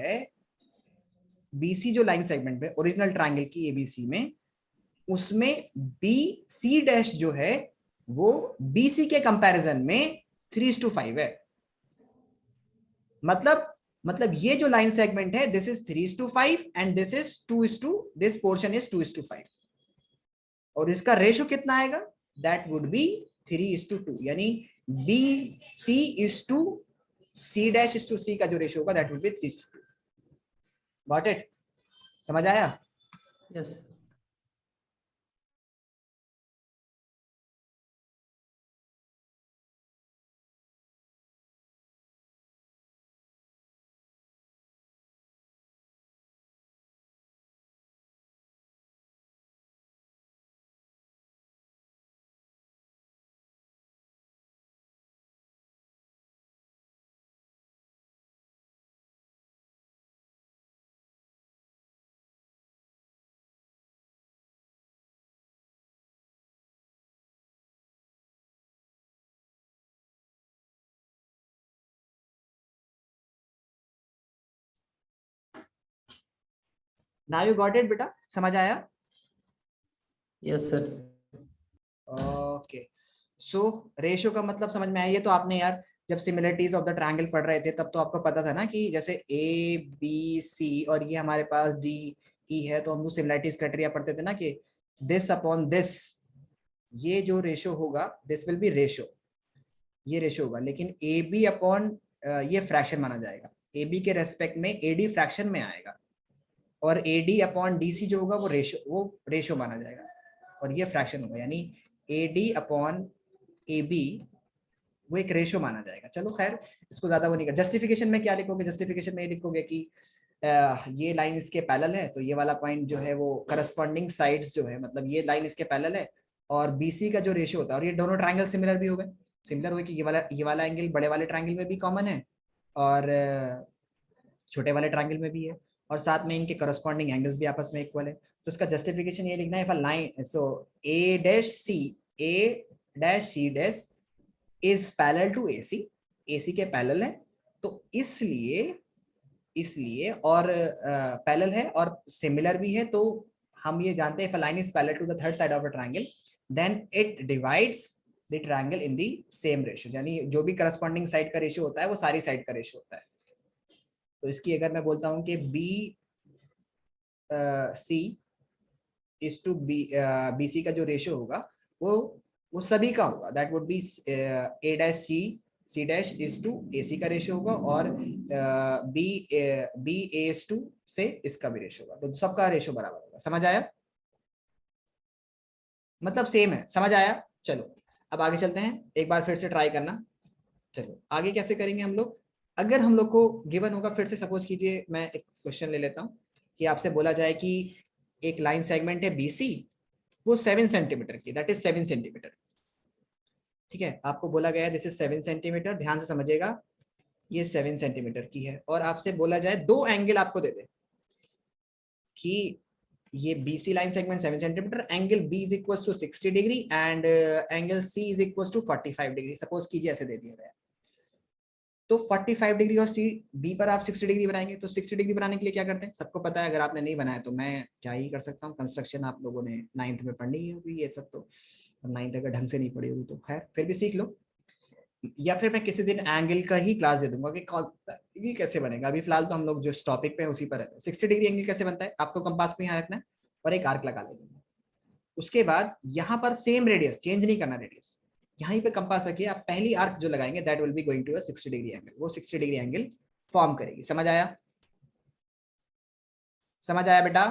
है, ओरिजिनल ट्रायंगल की एबीसी में, उसमें बी सी डैश जो है वो बीसी के कंपैरिजन में 3:5 है। मतलब ये जो लाइन सेगमेंट है, this is 3:5 and this portion is 2:5, और इसका रेशियो कितना आएगा? दैट वुड बी 3:2, यानी B C is to C dash is to C का जो रेशियो होगा that would be 3:2। Got it? समझ आया? Yes. Now you got it बेटा, समझ आया? Yes sir. Okay, so ratio का मतलब समझ में आया? ये तो आपने यार जब सिमिलरिटीज ऑफ द ट्रायंगल पढ़ रहे थे तब तो आपको पता था ना कि जैसे ए बी सी और ये हमारे पास डी ई है, तो हम लोग सिमिलरिटीज क्राइटेरिया पढ़ते थे ना कि दिस अपॉन दिस, ये जो रेशियो होगा दिस विल बी रेशियो, ये रेशियो होगा। लेकिन ए बी अपॉन ये फ्रैक्शन माना जाएगा, ए बी के रेस्पेक्ट में ए डी फ्रैक्शन में आएगा, और A D upon D C जो होगा वो रेशियो माना जाएगा, और ये फ्रैक्शन होगा, यानी A D upon A B वो एक रेशियो माना जाएगा। चलो खैर, इसको ज्यादा वो नहीं कर। जस्टिफिकेशन में क्या लिखोगे? जस्टिफिकेशन में ये लिखोगे कि ये लाइन इसके पैरेलल है, तो ये वाला पॉइंट जो है वो करस्पॉन्डिंग साइड्स जो है, मतलब ये लाइन इसके पैरेलल है, और बीसी का जो रेशियो होता है, और ये दोनों ट्रायंगल सिमिलर भी हो गए, सिमिलर हो कि ये वाला एंगल बड़े वाले ट्रायंगल में भी कॉमन है और छोटे वाले ट्रायंगल में भी है, और साथ में इनके करस्पॉन्डिंग एंगल्स भी आपस में इक्वल है। तो इसका जस्टिफिकेशन ये लिखना है, if a line so A dash C dash is parallel to AC, AC के पैरेलल है, तो इसलिए और पैरेलल है और सिमिलर भी है, तो हम ये जानते हैं if a line is parallel to the third side of a triangle then it divides the triangle in the same ratio, यानी जो भी करस्पॉन्डिंग साइड का रेशियो होता है वो सारी साइड का रेशियो होता है। तो इसकी अगर मैं बोलता हूं कि B C is to B C का जो रेशियो होगा वो सभी का होगा, that would be A dash C dash is to A C का रेशियो होगा, और बी ए इज टू से इसका भी रेशियो होगा, तो सबका रेशियो बराबर होगा। समझ आया? मतलब सेम है, समझ आया? चलो अब आगे चलते हैं, एक बार फिर से ट्राई करना। चलो आगे कैसे करेंगे हम लोग? अगर हम लोग को गिवन होगा, फिर से सपोज कीजिए मैं एक क्वेश्चन ले लेता हूँ कि आपसे बोला जाए कि एक लाइन सेगमेंट है बीसी, वो 7 सेंटीमीटर की, दैट इज 7 सेंटीमीटर, ठीक है। आपको बोला गया है दिस इज 7 सेंटीमीटर, ध्यान से समझिएगा, ये 7 सेंटीमीटर की है, और आपसे बोला जाए दो एंगल आपको दे दे कि ये BC line segment 7 centimeter, angle B is equal to 60 degree and angle C is equal to 45 degree, suppose कीजिए ऐसे दे दिया गया। तो 45 डिग्री और सी बी पर आप 60 डिग्री बनाएंगे, तो 60 डिग्री बनाने के लिए क्या करते हैं? सबको पता है, अगर आपने नहीं बनाया तो मैं क्या ही कर सकता हूँ, कंस्ट्रक्शन आप लोगों ने 9th में पढ़नी होगी ये सब, तो 9th अगर ढंग से नहीं पढ़ी होगी तो खैर फिर भी सीख लो, या फिर मैं किसी दिन एंगल का ही क्लास दे दूंगा कि ये कैसे बनेगा। अभी फिलहाल तो हम लोग जो टॉपिक पे उसी पर रहते हैं। 60 डिग्री एंगल कैसे बनता है? आपको कंपास पे यहाँ रखना है और एक आर्क लगा लेना, उसके बाद यहाँ पर सेम रेडियस, चेंज नहीं करना रेडियस, यहीं पे कंपास रखिए, आप पहली आर्क जो लगाएंगे that will be going to a 60 degree angle, वो 60 डिग्री एंगल फॉर्म करेगी। समझ आया? समझ आया बेटा?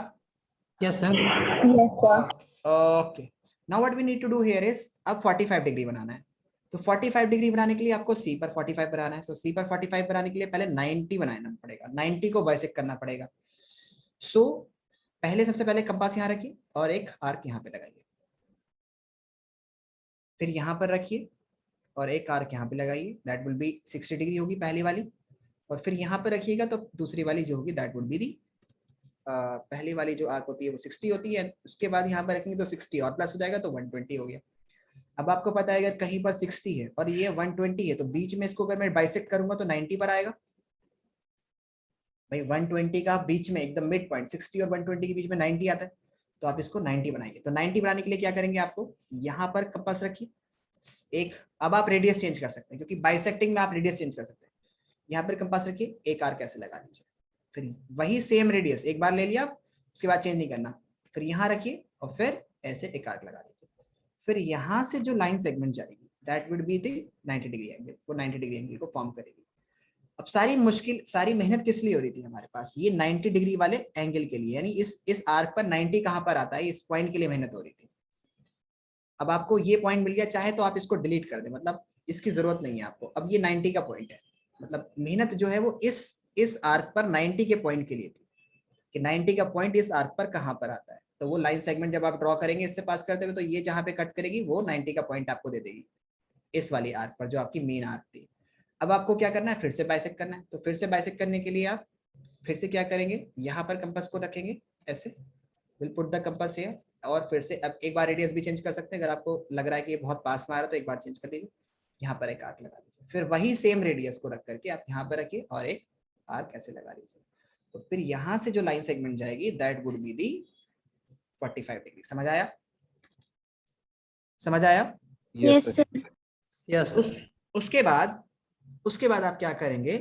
Yes sir. Yes, sir. Okay, now what we need to do here is, अब 45 डिग्री बनाना है, तो 45 डिग्री बनाने के लिए आपको सी पर 45 बनाना है, तो सी पर 45 बनाने के लिए पहले 90 बनाना पड़ेगा, 90 को बाइसेक्ट करना पड़ेगा। सो पहले सबसे पहले कंपास यहाँ रखिए और एक आर्क यहाँ पे लगाइए, फिर यहाँ पर रखिए और एक आर्क यहाँ पे लगाइए, दैट विल बी 60 डिग्री होगी पहली वाली, और फिर यहाँ पे रखिएगा तो दूसरी वाली जो होगी दैट वुड बी दी, पहली वाली जो आर्क होती है वो 60 होती है, उसके बाद यहाँ पर रखेंगे तो 60 और प्लस हो जाएगा तो 120 हो गया। अब आपको पता है अगर कहीं पर 60 है और ये 120 है, तो बीच में इसको अगर मैं बाइसेक्ट करूंगा तो 90 पर आएगा। भाई 120 का बीच में एकदम मिड पॉइंट 60 और 120 के बीच में 90 आता है, तो आप इसको 90 बनाएंगे। तो 90 बनाने के लिए क्या करेंगे, आपको यहाँ पर कंपास रखिए एक, अब आप रेडियस चेंज कर सकते हैं क्योंकि बाइसेक्टिंग में आप रेडियस चेंज कर सकते हैं। यहाँ पर कंपास रखिए, एक आर्क ऐसे लगा लीजिए, फिर वही सेम रेडियस एक बार ले लिया, उसके बाद चेंज नहीं करना, फिर यहाँ रखिए और फिर ऐसे एक आर्क लगा दीजिए, फिर यहाँ से जो लाइन सेगमेंट जाएगी that would be the 90 degree angle, वो 90 डिग्री एंगल को फॉर्म करेगी। अब सारी मेहनत किस लिए हो रही थी हमारे पास, ये 90 डिग्री वाले एंगल के लिए, यानी इस आर्क पर 90 कहां पर आता है, इस पॉइंट के लिए मेहनत हो रही थी। अब आपको ये पॉइंट मिल गया, चाहे तो आप इसको डिलीट कर दें, मतलब इसकी जरूरत नहीं है आपको। अब ये 90 का पॉइंट है, मतलब मेहनत जो है वो इस आर्क पर 90 के पॉइंट के लिए थी कि 90 का पॉइंट इस आर्क पर कहां पर आता है। तो वो लाइन सेगमेंट जब आप ड्रॉ करेंगे इससे पास करते हुए, तो ये जहां पे कट करेगी वो 90 का पॉइंट आपको दे देगी इस वाली आर्क पर जो आपकी मेन आर्क थी। अब आपको क्या करना है, फिर से बाइसेक्ट करना है। तो फिर से बाइसेक्ट करने के लिए आप फिर से क्या करेंगे, यहाँ पर कंपास को रखेंगे ऐसे, will put the compass here, और फिर से अब एक बार रेडियस भी चेंज कर सकते हैं, अगर आपको लग रहा है कि ये बहुत पास में आ रहा है तो एक बार चेंज कर लीजिए, यहाँ पर एक आर्क लगा दीजिए, फिर वही सेम रेडियस को रख करके आप यहाँ पर रखिए और एक आर्क ऐसे लगा लीजिए। तो फिर यहां से जो लाइन सेगमेंट जाएगी that would be the 45 degree. समझ आया? समझ आया? Yes, yes sir. Sir. Yes उसके बाद आप क्या करेंगे?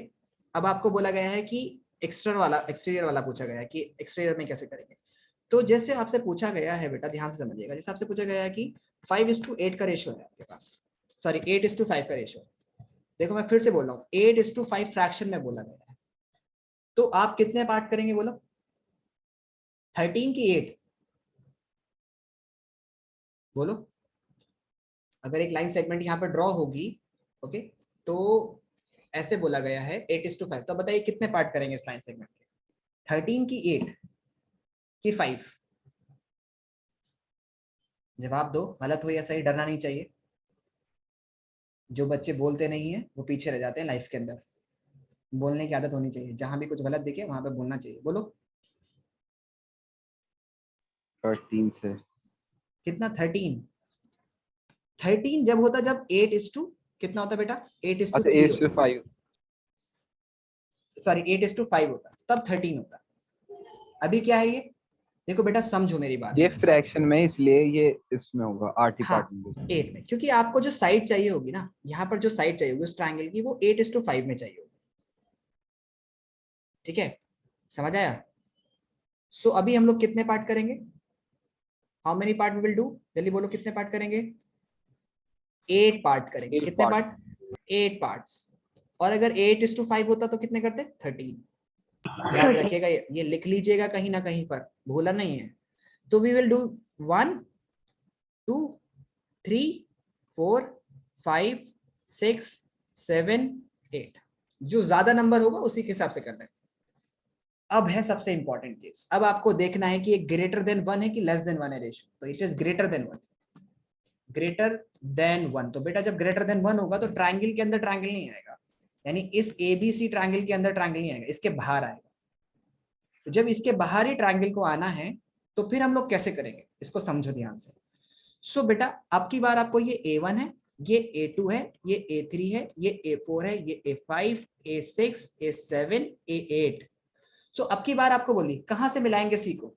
अब आपको बोला गया है कि एक्सटीरियर वाला पूछा गया है कि एक्सटीरियर में कैसे करेंगे। तो जैसे आपसे पूछा गया है बेटा, ध्यान से समझिएगा, जैसे आपसे पूछा गया है कि 5:8 का रेशियो है आपके पास, सॉरी 8:5 का रेशियो। देखो मैं फिर से बोल रहा हूँ, 8:5 फ्रैक्शन में बोला गया है, तो आप कितने पार्ट करेंगे बोलो? 13 की 8 बोलो। अगर एक लाइन सेगमेंट यहाँ पर ड्रॉ होगी, ओके, तो ऐसे बोला गया है 8:5, तो बताइए कितने पार्ट करेंगे इस लाइन सेगमेंट के? 13 की 8 की 5? जवाब दो, गलत हो या सही, डरना नहीं चाहिए। जो बच्चे बोलते नहीं है वो पीछे रह जाते हैं लाइफ के अंदर। बोलने की आदत होनी चाहिए, जहां भी कुछ गलत दिखे वहां पे बोलना चाहिए। बोलो 13 से कितना? 13 जब होता, जब 8:, कितना होता बेटा? 8:3 अच्छा 8 होता, से 5 सॉरी 8:5 होता, तब 13 होता। अभी क्या है ये? देखो बेटा समझो मेरी बात। ये फ्रैक्शन में, इसलिए ये इसमें होगा 8 ही हाँ पार्ट में। 8 में, क्योंकि आपको जो साइड चाहिए होगी ना, यहाँ पर जो साइड चाहिए होगी उस ट्रायंगल की, वो 8:5 में चाहिए होगी। ठीक है, समझ आया? सो अभी हम लोग कितने पार्ट करेंगे? How many part we will do? जल्दी बोलो, कितने पार्ट करेंगे? 8 पार्ट करेंगे। 8 कितने पार्ट। पार्ट? 8 पार्ट्स। और अगर 8:5 होता तो कितने करते? 13। याद रखिएगा, ये लिख लीजिएगा कहीं ना कहीं पर, भूला नहीं है। तो वी विल डू 1 2 3 4 5 6 7 8, जो ज्यादा नंबर होगा उसी के हिसाब से करना है। अब है सबसे इंपॉर्टेंट केस, अब आपको देखना है कि ये ग्रेटर देन 1 है कि लेस देन 1 है रेशियो। तो it is greater than 1, greater than 1। तो बेटा जब ग्रेटर देन 1 होगा तो ट्रायंगल के अंदर ट्रायंगल नहीं आएगा, यानी इस एबीसी ट्रायंगल के अंदर ट्रायंगल नहीं आएगा, इसके बाहर आएगा। तो जब इसके बाहर ही ट्रायंगल को आना है तो फिर हम लोग कैसे करेंगे, इसको समझो ध्यान से। सो बेटा अब की बार आपको ये A1 है, ये A2 है, ये A3 है, ये A4 है, ये A5, A6, A7, A8। सो अब की बार आपको बोली कहां से मिलाएंगे सी को?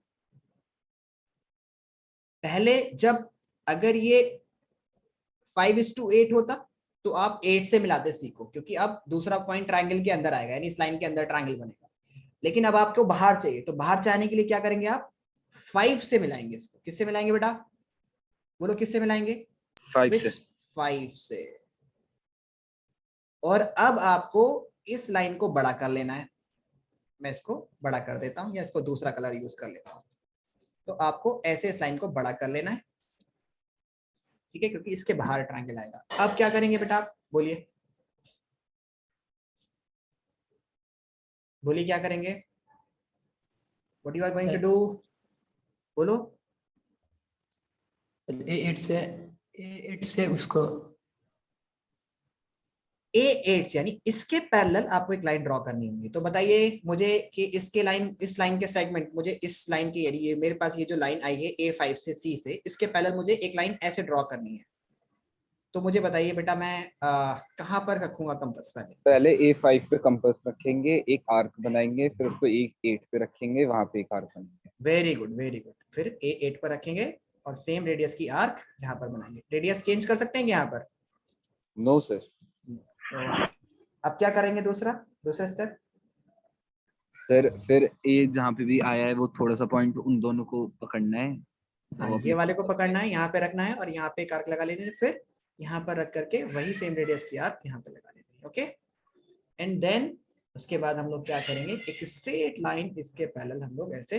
पहले जब अगर ये 5:8 होता तो आप 8 से मिलाते सी को, क्योंकि अब दूसरा पॉइंट ट्रायंगल के अंदर आएगा, यानी इस लाइन के अंदर ट्रायंगल बनेगा। लेकिन अब आपको बाहर चाहिए, तो बाहर जाने के लिए क्या करेंगे आप? 5 से मिलाएंगे इसको। किससे मिलाएंगे बेटा? बोलो किससे मिलाएंगे? 5 से। 5 से। और अब आपको इस लाइन को बड़ा कर लेना है। मैं इसको बड़ा कर देता हूं, या इसको दूसरा कलर यूज कर लेता हूं। तो आपको ऐसे इस लाइन को बड़ा कर लेना है, ठीक है, क्योंकि इसके बाहर ट्रायंगल आएगा। अब क्या करेंगे बेटा आप? बोलिए बोलिए क्या करेंगे? What you are going to do? बोलो। A8 से उसको A8 यानी इसके पैरेलल आपको एक लाइन ड्रॉ करनी होगी। तो बताइए मुझे कि इसके लाइन, इस लाइन के सेगमेंट, मुझे इस लाइन की, यानी ये मेरे पास ये जो लाइन आई है A5 से C से, इसके पैरेलल मुझे एक लाइन ऐसे ड्रॉ करनी है। तो मुझे बताइए बेटा मैं कहां पर रखूंगा कंपास? पहले A5 पे कंपास रखेंगे, एक आर्क बनाएंगे, फिर उसको A8 पे रखेंगे, वहां पे एक आर्क बनाएंगे। Very good very good. फिर A8 पर रखेंगे और सेम रेडियस की आर्क यहाँ पर बनाएंगे। रेडियस चेंज कर सकते हैं यहाँ पर? No sir. अब क्या करेंगे? दूसरा स्टेप सर फिर ए जहाँ पे भी आया है वो थोड़ा सा पॉइंट उन दोनों को पकड़ना है। हाँ, वो ये अपने वाले को पकड़ना है, यहाँ पे रखना है और यहाँ पे एक आर्क लगा लेनी है। फिर यहाँ पर रख करके वही सेम रेडियस की आर्क यहाँ पे लगा लेनी है। ओके, एंड देन उसके बाद हम लोग क्या करेंगे? एक स्ट्रेट लाइन इसके पैरेलल हम लोग ऐसे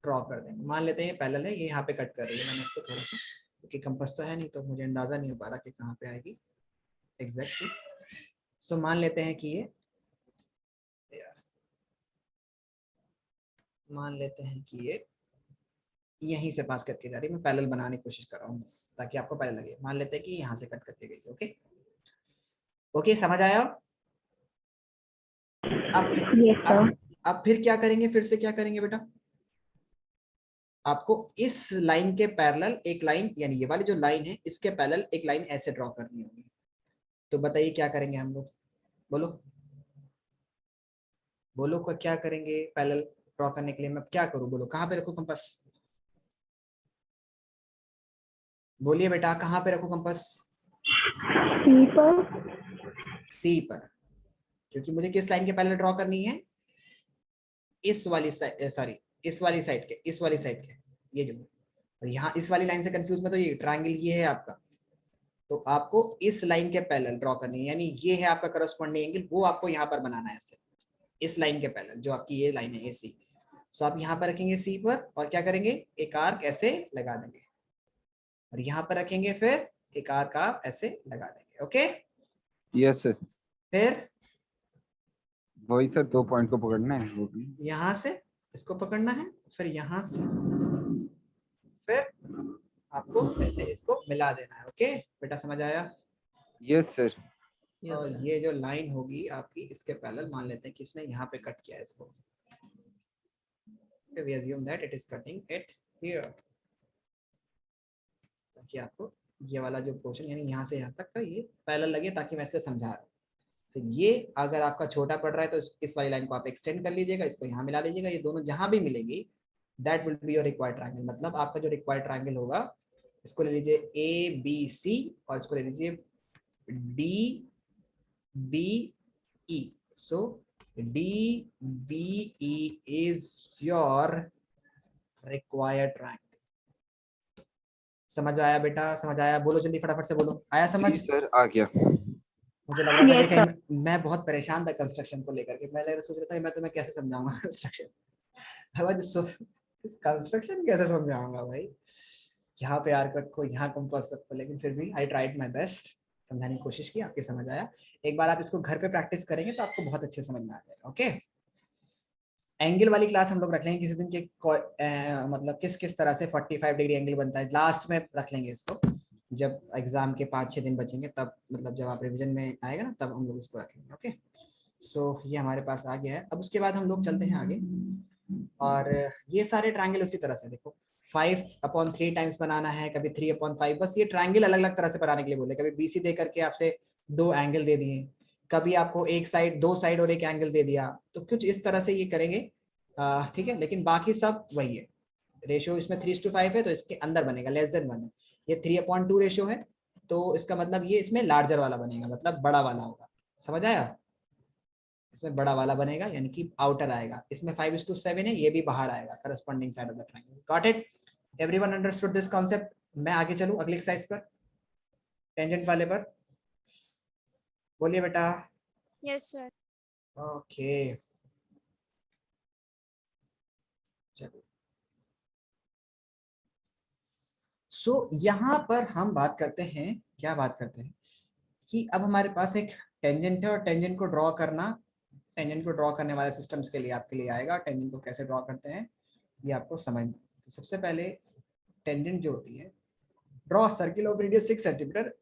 ड्रॉ कर देंगे। मान लेते हैं ये पैरेलल है, ये यहाँ पे कट कर रही है। मैंने इसको थोड़ा सा, क्योंकि कंपास तो है नहीं तो मुझे अंदाजा नहीं हो पा रहा कि कहाँ पे आएगी एग्जैक्टली। सो मान लेते हैं कि ये, मान लेते हैं कि ये यहीं से पास करके जा रही है। मैं पैरेलल बनाने की कोशिश कर रहा हूँ बस, ताकि आपको पहले लगे। मान लेते हैं कि यहाँ से कट करके गई। ओके ओके, समझ आया? अब Yes, sir. अब फिर क्या करेंगे? फिर से क्या करेंगे बेटा? आपको इस लाइन के पैरेलल एक लाइन, यानी ये वाली जो लाइन है इसके पैरेलल एक लाइन ऐसे ड्रॉ करनी होगी। तो बताइए क्या करेंगे हम लोग? बोलो। बोलो को क्या करेंगे पैरेलल ड्रॉ करने के लिए, मैं क्या करूं, बोलो कहाँ पे रखूं कंपास, बोलिए बेटा कहाँ पे रखूं कंपास, C पर। सी पर, क्योंकि मुझे किस लाइन के पैरेलल ड्रॉ करनी है, इस वाली साइड, सॉरी इस वाली साइड के, इस वाली साइड के, ये जो, और यहाँ इस वाली लाइन से कंफ्यूज मत, तो ये ट्रायंगल ये है आपका, तो आपको इस लाइन के पैरेलल ड्रॉ करनी है, यानी ये है आपका करस्पॉन्डिंग एंगल, वो आपको यहाँ पर बनाना है ऐसे, इस लाइन के पैरेलल जो आपकी ये लाइन है AC। सो आप यहाँ पर रखेंगे सी पर और क्या करेंगे, एक आर्क ऐसे लगा देंगे, और यहाँ पर रखेंगे फिर एक आर्क आप ऐसे लगा देंगे। ओके, यस सर, फिर वही सर 2 पॉइंट को पकड़ना है वो भी। यहाँ से इसको पकड़ना है, फिर यहाँ से, फिर आपको ऐसे इसको मिला देना है। ओके बेटा, समझ आया? Yes sir. यस और सर। ये जो लाइन होगी आपकी इसके पैरेलल, मान लेते हैं कि इसने यहाँ पे कट किया है इसको, we assume that it is cutting it here, ताकि आपको ये वाला जो पोर्शन यानी यहाँ से यहाँ तक का ये पैरेलल लगे, ताकि मैं इससे समझा रहा हूँ। तो ये अगर आपका छोटा पड़ रहा है तो इस वाली लाइन को आप एक्सटेंड कर लीजिएगा, इसको यहाँ मिला लीजिएगा, ये दोनों जहां भी मिलेंगी that will be your required triangle, मतलब आपका जो रिक्वायर्ड ट्रायंगल होगा, इसको ले लीजिए ABC और इसको ले लीजिए DBE। So DBE is your required triangle. समझ आया बेटा, समझ आया? बोलो जल्दी फटाफट से बोलो, आया समझ? जी सर, आ गया। मुझे लग रहा था Yes, कि कहीं मैं बहुत परेशान था कंस्ट्रक्शन को लेकर के, मैं सोच रहा था कि मैं तुम्हें कैसे समझाऊंगा कंस्ट्रक्शन, कंस्ट्रक्शन कैसे समझाऊंगा भाई, यहाँ पे आर्क रखो, यहाँ कंपास रखो, लेकिन फिर भी आई ट्राइड माय बेस्ट, समझाने की कोशिश की, आपके समझ आया। एक बार आप इसको घर पे प्रैक्टिस करेंगे तो आपको बहुत अच्छे समझ में आ जाएगा। ओके, एंगल वाली क्लास हम लोग रख लेंगे किसी दिन के, मतलब किस किस तरह से 45 डिग्री एंगल बनता है, लास्ट में रख लेंगे इसको, जब एग्जाम के 5-6 दिन बचेंगे तब, मतलब जब आप रिवीजन में आएगा ना तब हम लोग इसको रख लेंगे। ओके, सो ये हमारे पास आ गया है। अब उसके बाद हम लोग चलते हैं आगे, और ये सारे ट्रायंगल उसी तरह से देखो, 5/3 टाइम्स बनाना है, कभी 3/5, बस ये ट्रायंगल अलग अलग तरह से बनाने के लिए बोले, कभी BC दे करके आपसे 2 एंगल दे दिए, कभी आपको एक साइड, 2 साइड और एक एंगल दे दिया, तो कुछ इस तरह से ये करेंगे, ठीक है, लेकिन बाकी सब वही है। रेशियो इसमें 3:5 है तो इसके अंदर बनेगा <1 है, ये 3/2 रेशियो है, तो इसका मतलब ये इसमें लार्जर वाला बनेगा, मतलब बड़ा वाला होगा। समझ आया? इसमें बड़ा वाला बनेगा यानी कि आउटर आएगा, इसमें 5:7 है, ये भी बाहर आएगा, corresponding side of the triangle. Got it? Everyone understood this concept? मैं आगे चलूं अगले एक्सरसाइज पर, टेंजेंट वाले पर, बोलिए बेटा। Yes, sir. ओके, चलो। सो यहाँ पर हम बात करते हैं, क्या बात करते हैं कि अब हमारे पास एक टेंजेंट है, और टेंजेंट को ड्रॉ करना, टेंजेंट को ड्रॉ करने वाले सिस्टम्स के लिए आपके लिए आएगा, टेंजेंट को कैसे ड्रॉ करते हैं ये आपको समझना है। तो सबसे पहले टेंजेंट जो होती है, draw circle of radius 6 centimetre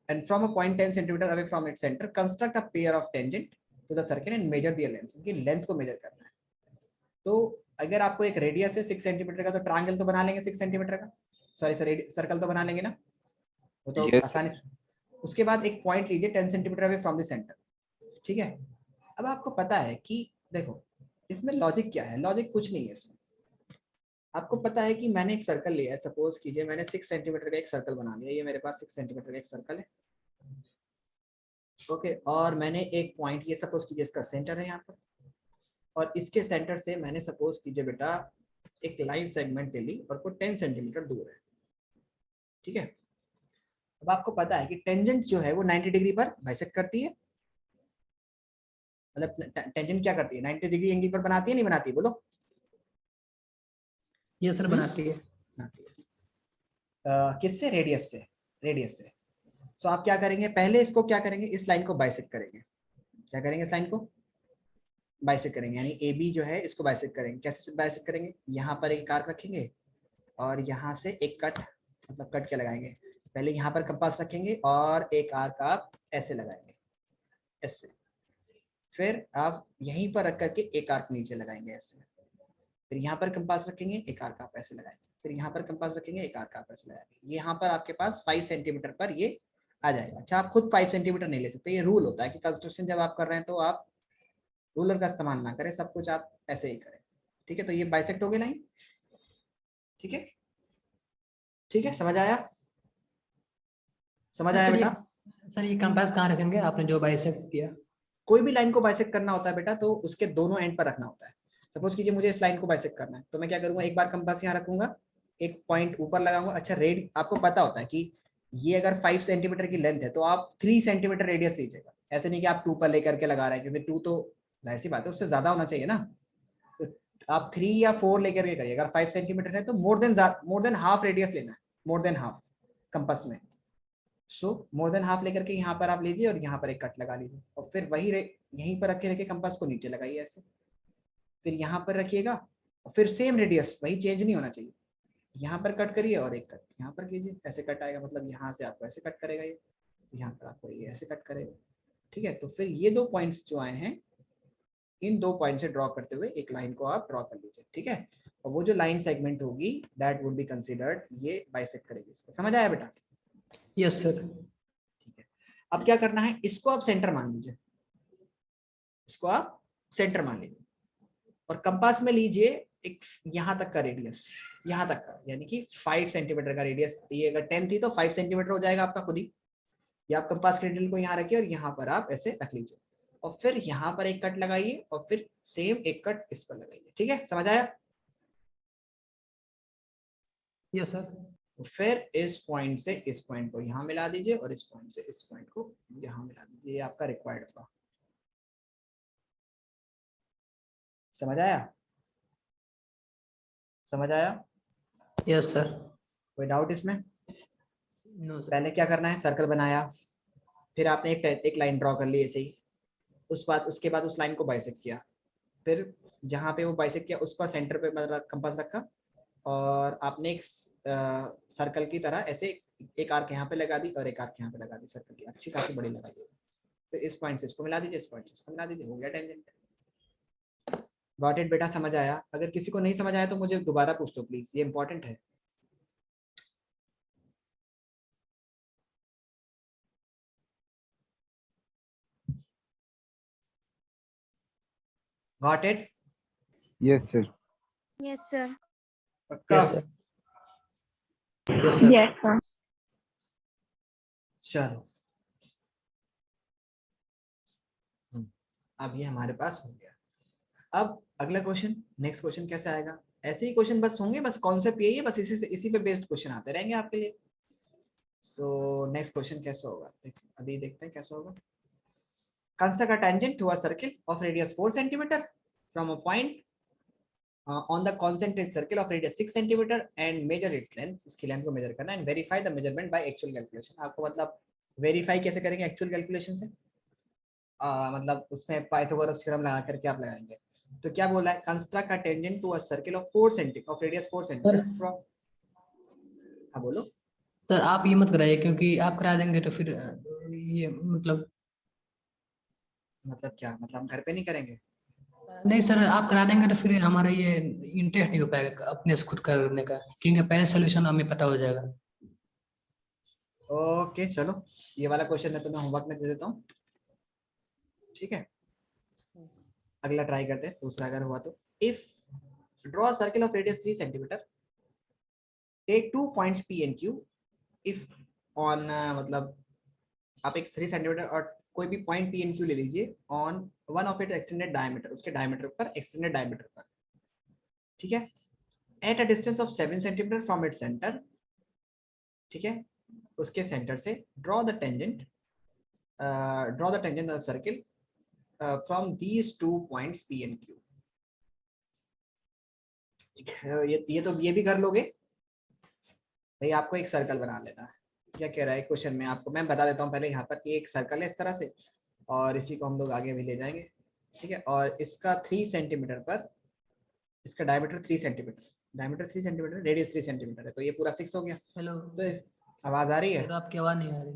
and from a point 10 centimeter away from its center construct a pair of tangent to the circle and measure their length। उनकी लेंथ को मेजर करना है। तो अगर आपको एक रेडियस है 6 सेंटीमीटर का, तो ट्रायंगल तो बना लेंगे 6 सेंटीमीटर का, सॉरी सर्कल तो बना लेंगे ना, वो तो Yes, आसानी से। उसके बाद एक पॉइंट लीजिए 10 centimetre away from the centre, ठीक है। अब आपको पता है कि देखो इसमें लॉजिक क्या है, लॉजिक कुछ नहीं है इसमें। आपको पता है कि मैंने एक सर्कल लिया है, सपोज कीजिए मैंने 6 सेंटीमीटर का एक सर्कल बना लिया, ये मेरे पास 6 सेंटीमीटर का एक सर्कल है, ओके। और मैंने एक पॉइंट, ये सपोज कीजिए इसका सेंटर है यहाँ पर, और इसके सेंटर से मैंने सपोज कीजिए बेटा एक लाइन सेगमेंट ले ली और वो 10 सेंटीमीटर दूर है, ठीक है। अब आपको पता है कि टेंजेंट जो है वो 90 डिग्री पर बाइसेक्ट करती है, मतलब टेंजेंट क्या करती है, 90 डिग्री एंगल पर बनाती है, नहीं बनाती? बोलो। ये सर बनाती है। बनाती है। किससे? रेडियस से, रेडियस से। सो आप क्या करेंगे, पहले इसको क्या करेंगे, इस लाइन को बाइसेक्ट करेंगे। क्या करेंगे? इस लाइन को बाइसेक्ट करेंगे, यानी AB जो है इसको बाइसेक्ट करेंगे। कैसे बाइसेक्ट करेंगे? यहाँ पर एक आर्क रखेंगे और यहाँ से एक कट, मतलब कट क्या लगाएंगे, पहले यहाँ पर कंपास रखेंगे और एक आर्क आप ऐसे लगाएंगे, ऐसे। फिर आप यहीं पर रख करके एक आर्क नीचे लगाएंगे ऐसे, फिर यहाँ पर कंपास रखेंगे, एक आर्क आप ऐसे लगाएंगे, फिर यहाँ पर कंपास रखेंगे, एक आर्क आप ऐसे लगाएंगे। यहाँ पर आपके पास 5 सेंटीमीटर पर ये आ जाएगा। अच्छा, आप खुद 5 सेंटीमीटर नहीं ले सकते, ये रूल होता है कि कंस्ट्रक्शन जब आप कर रहे हैं तो आप रूलर का इस्तेमाल ना करें, सब कुछ आप ऐसे ही करें, ठीक है। तो ये बाइसेक्ट हो गई लाइन, ठीक है, ठीक है, समझ आया, समझ आया बेटा? सर ये कंपास कहाँ रखेंगे आपने जो बाइसेक्ट किया? कोई भी लाइन को बाइसेक्ट करना होता है बेटा तो उसके दोनों एंड पर रखना होता है। सपोज कीजिए मुझे इस लाइन को बाइसेक्ट करना है, तो मैं क्या करूंगा, एक बार कंपास यहाँ रखूंगा, एक पॉइंट ऊपर लगाऊंगा। अच्छा रेड आपको पता होता है कि ये अगर 5 सेंटीमीटर की लेंथ है तो आप 3 सेंटीमीटर रेडियस लीजिएगा, ऐसे नहीं कि आप 2 पर लेकर के लगा रहे हैं, क्योंकि 2 तो जाहिर सी बात है उससे ज्यादा होना चाहिए ना, तो आप 3 या 4 लेकर के करिए। अगर 5 सेंटीमीटर है तो मोर देन हाफ रेडियस लेना है, मोर देन हाफ कंपास में। सो मोर देन हाफ लेकर के यहाँ पर आप लीजिए और यहाँ पर एक कट लगा लीजिए, और फिर वही यहीं पर रखे रखे कंपास को नीचे लगाइए ऐसे, फिर यहाँ पर रखिएगा और फिर सेम रेडियस, वही चेंज नहीं होना चाहिए। यहाँ पर कट करिए और एक कट यहाँ पर कीजिए, ऐसे कट आएगा, मतलब यहाँ से आपको ऐसे कट करेगा ये, यहाँ पर आपको ये ऐसे कट करेगा, ठीक है। तो फिर ये 2 पॉइंट्स जो आए हैं, इन 2 पॉइंट से ड्रॉ करते हुए एक लाइन को आप ड्रॉ कर लीजिए, ठीक है। और वो जो लाइन सेगमेंट होगी दैट वुड बी कंसीडर्ड, ये बाइसेक्ट करेगी इसको। समझ आया बेटा? Yes sir. ठीक है, अब क्या करना है, इसको आप सेंटर मान लीजिए, इसको आप सेंटर मान लीजिए, और कंपास में लीजिए एक यहाँ तक का रेडियस, यहाँ तक का, यानी कि 5 सेंटीमीटर का रेडियस। ये अगर 10 थी तो 5 सेंटीमीटर हो जाएगा आपका खुद ही। या आप कंपास के नीडल को यहाँ रखिए और यहाँ पर आप ऐसे रख लीजिए, और फिर यहाँ पर एक कट लगाइए और फिर सेम एक कट इस पर लगाइए, ठीक है। समझ आया? Yes sir. फिर इस पॉइंट से इस पॉइंट को यहाँ मिला दीजिए और इस पॉइंट से इस पॉइंट को यहाँ मिला दीजिए, ये आपका रिक्वायर्ड होगा। समझ आया? समझ आया? Yes sir. कोई डाउट इसमें? No sir. पहले क्या करना है, सर्कल बनाया, फिर आपने एक लाइन ड्रॉ कर ली ऐसे ही, उसके बाद उस लाइन को बाइसेक्ट किया, फिर जहाँ पे वो बाइसेक्ट किया उस पर सेंटर पे मतलब कंपास रखा, और आपने एक सर्कल की तरह ऐसे एक आर्क यहाँ पे लगा दी और एक आर्क यहाँ पे लगा दी, सर्कल की अच्छी खासी बड़ी लगाई। फिर इस पॉइंट से इसको मिला दीजिए, इस पॉइंट से इसको मिला दीजिए, हो गया टेंजेंट। गॉट इट बेटा? समझ आया? अगर किसी को नहीं समझ आया तो मुझे दोबारा पूछ लो प्लीज, ये इंपॉर्टेंट है। Got it? Yes sir. Yes, sir. पक्का? Yes sir. Yes sir. Yes, sir. चलो अब ये हमारे पास हो गया। अब अगला क्वेश्चन, नेक्स्ट क्वेश्चन कैसे आएगा? ऐसे ही क्वेश्चन बस होंगे, बस कॉन्सेप्ट यही है, बस इसी पे बेस्ड क्वेश्चन आते रहेंगे आपके लिए। सो नेक्स्ट क्वेश्चन कैसा होगा, अभी देखते हैं कैसा होगा। Construct a tangent to a circle of radius 4 centimeter from a point on the concentric circle of radius 6 centimeter and measure its length, उसकी लेंथ को मेजर करना है, and verify the measurement by actual calculation। आपको मतलब verify कैसे करेंगे actual calculation से, मतलब उसमें पाइथागोरस थ्योरम लगा करके आप लगाएंगे। तो क्या बोला है, construct a tangent to a circle of 4 centimeter of radius 4 centimeter from, हाँ बोलो सर आप ये मत कराइए, क्योंकि आप करा देंगे तो फिर ये मतलब क्या मतलब, हम घर पे नहीं करेंगे? नहीं सर, आप करा देंगे तो फिर हमारा ये इंटरेस्ट नहीं हो पाएगा अपने से खुद करने का, क्योंकि पहले सोल्यूशन हमें पता हो जाएगा। ओके चलो, ये वाला क्वेश्चन मैं तुम्हें होमवर्क में दे देता हूँ, ठीक है। अगला ट्राई करते हैं, दूसरा अगर हुआ तो। If draw circle of radius 3 centimetre, take 2 points P and Q if on, मतलब आप एक 3 सेंटीमीटर और कोई भी पॉइंट P and Q ले लीजिए on one of it extended diameter, उसके डायमीटर पर, एक्सटेंडेड डायमीटर पर, ठीक है, at a distance of 7 centimetre from it centre, ठीक है, उसके सेंटर से draw the tangent of circle from these 2 points P and Q। ये भी कर लोगे भाई, आपको एक सर्कल बना लेना है। क्या कह रहा है क्वेश्चन में, आपको मैं बता देता हूँ पहले यहाँ पर कि एक सर्कल है इस तरह से, और इसी को हम लोग आगे भी ले जाएंगे, ठीक है। और इसका 3 सेंटीमीटर पर, इसका डायमीटर 3 सेंटीमीटर, रेडियस 3 सेंटीमीटर है, तो ये पूरा 6 हो गया। हेलो तो आवाज आ रही है सर, आपकी आवाज नहीं आ रही।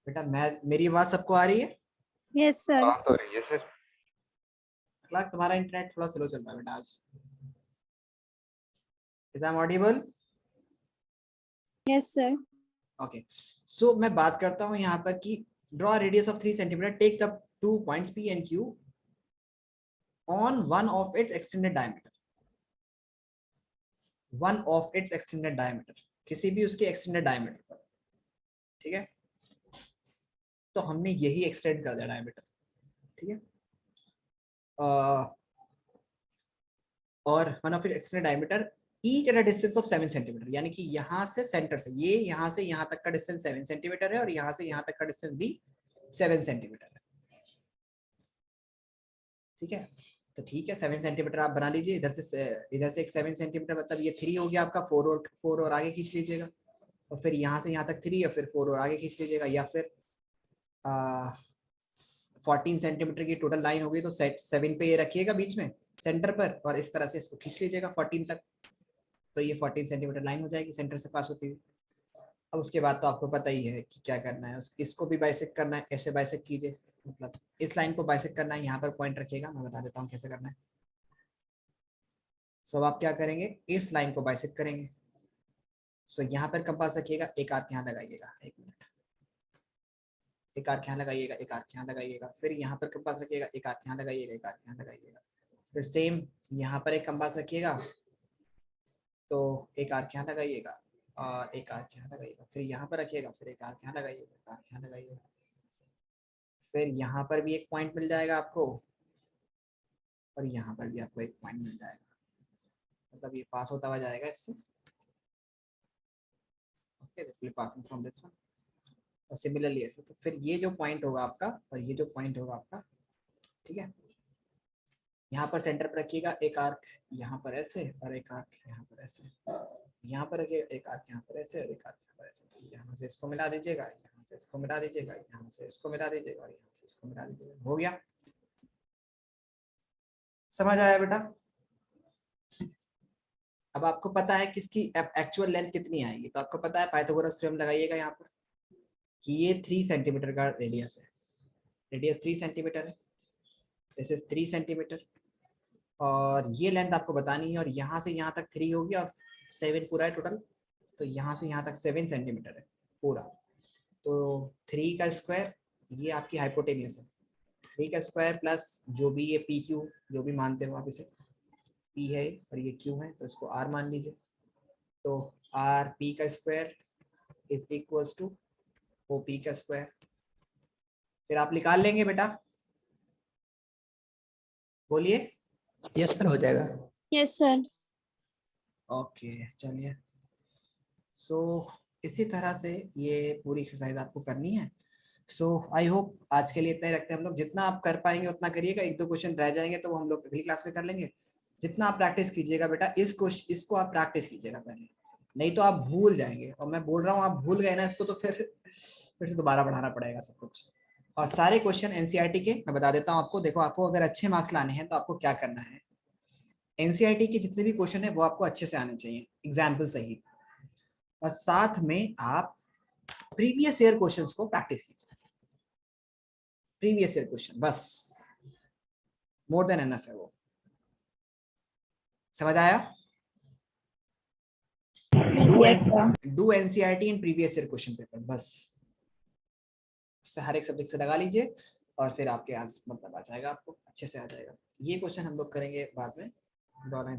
बेटा? मेरी आवाज सबको आ रही है? Yes, sir. बात हो रही है सर। क्लास तुम्हारा इंटरनेट थोड़ा स्लो चल रहा है बेटा आज। Is I am audible? Yes, sir. Okay, so मैं बात करता हूँ यहाँ पर कि draw radius of 3 centimetre, take the 2 points P and Q on one of its extended diameter, one of its extended diameter, किसी भी उसके extended diameter पर, ठीक है। तो हमने यही extend कर दिया diameter, ठीक है। और one of its extended diameter each at a distance of 7 centimetre, यानी कि यहाँ से सेंटर से ये यहाँ से यहाँ तक का डिस्टेंस 7 सेंटीमीटर है और यहाँ से यहाँ तक का डिस्टेंस भी 7 सेंटीमीटर है, ठीक है। तो ठीक है, 7 सेंटीमीटर आप बना लीजिए। इधर से एक 7 सेंटीमीटर, मतलब ये 3 हो गया आपका, 4 और आगे खींच लीजिएगा, और फिर यहाँ से यहाँ तक 3 और फिर 4 और आगे खींच लीजिएगा, या फिर 14 सेंटीमीटर की टोटल लाइन होगी, तो 7 पे ये रखिएगा बीच में सेंटर पर, और इस तरह से इसको खींच लीजिएगा 14 तक, तो ये 14 सेंटीमीटर लाइन हो जाएगी सेंटर से पास होती हुई। अब उसके बाद तो आपको पता ही है कि क्या करना है, इसको भी बाइसेक्ट करना है। कैसे बाइसेक्ट कीजिए, मतलब इस लाइन को बाइसेक्ट करना है, यहाँ पर पॉइंट रखिएगा, मैं बता देता हूँ कैसे करना है। सो अब आप क्या करेंगे, इस लाइन को बाइसेक्ट करेंगे। सो यहाँ पर कंपास रखिएगा, एक आर्क यहाँ लगाइएगा, एक मिनट, एक आर्क यहाँ लगाइएगा, एक आर्क यहाँ लगाइएगा, फिर यहाँ पर कंपास रखिएगा, एक आर्क यहाँ लगाइएगा, एक आर्क यहाँ लगाइएगा, फिर सेम यहाँ पर एक कंपास रखिएगा, तो एक आर्क यहाँ लगाइएगा और एक आर्क यहाँ लगाइएगा, फिर यहाँ पर रखिएगा, फिर एक आर्क यहाँ लगाइएगा, एक आर्क यहाँ लगाइएगा, फिर यहाँ पर भी एक पॉइंट मिल जाएगा आपको, और यहाँ पर भी आपको एक पॉइंट मिल जाएगा, मतलब ये पास होता हुआ जाएगा इससे। Okay, passing from this one, और सिमिलरली ऐसे। तो फिर ये जो पॉइंट होगा आपका और ये जो पॉइंट होगा आपका, ठीक है, यहाँ पर सेंटर पर रखिएगा, एक आर्क यहाँ पर ऐसे और एक आर्क यहाँ पर ऐसे, यहाँ पर रखिएगा, एक आर्क यहाँ पर ऐसे और एक आर्क यहाँ पर ऐसे। तो यहाँ से इसको मिला दीजिएगा, यहाँ से इसको मिला दीजिएगा, यहाँ से इसको मिला दीजिएगा और यहाँ से इसको मिला दीजिएगा, हो गया। समझ आया बेटा? अब आपको पता है किसकी एक्चुअल लेंथ कितनी आएगी, तो आपको पता है, पाइथागोरस थ्योरम लगाइएगा यहाँ पर कि ये 3 सेंटीमीटर का रेडियस है, रेडियस 3 सेंटीमीटर है, दिस इज 3 सेंटीमीटर, और ये लेंथ आपको बतानी है, और यहाँ से यहाँ तक 3 होगी और 7 पूरा है टोटल, तो यहाँ से यहाँ तक 7 सेंटीमीटर है पूरा। तो 3 का स्क्वायर, ये आपकी हाइपोटेन्यूज है, 3 का स्क्वायर प्लस जो भी ये पी क्यू जो भी मानते हो आप, इसे पी है और ये क्यू है, तो इसको आर मान लीजिए। तो आर पी का square is equals to O P का स्क्वायर। फिर आप निकाल लेंगे बेटा, बोलिए। यस सर, हो जाएगा। Yes sir. ओके, चलिए। सो इसी तरह से ये पूरी एक्सरसाइज आपको करनी है। सो आई होप आज के लिए इतना ही रखते हैं हम लोग। जितना आप कर पाएंगे उतना करिएगा, 1-2 क्वेश्चन रह जाएंगे तो हम लोग अगली क्लास में कर लेंगे। जितना आप प्रैक्टिस कीजिएगा बेटा, इसको आप प्रैक्टिस कीजिएगा पहले, नहीं तो आप भूल जाएंगे। और मैं बोल रहा हूँ, आप भूल गए ना इसको, तो फिर से दोबारा पढ़ाना पड़ेगा सब कुछ। और सारे क्वेश्चन एनसीईआरटी के मैं बता देता हूँ आपको। देखो, आपको अगर अच्छे मार्क्स लाने हैं तो आपको क्या करना है, एनसीईआरटी के जितने भी क्वेश्चन है वो आपको अच्छे से आने चाहिए, एग्जाम्पल सही, और साथ में आप प्रीवियस ईयर क्वेश्चंस को प्रैक्टिस कीजिए। प्रीवियस ईयर क्वेश्चन बस, मोर देन एनफ है वो। समझ आया? Do NCERT in previous year question paper, बस उससे हर एक सब्जेक्ट से लगा लीजिए और फिर आपके आंसर मतलब आ जाएगा, आपको अच्छे से आ जाएगा। ये क्वेश्चन हम लोग करेंगे बाद में।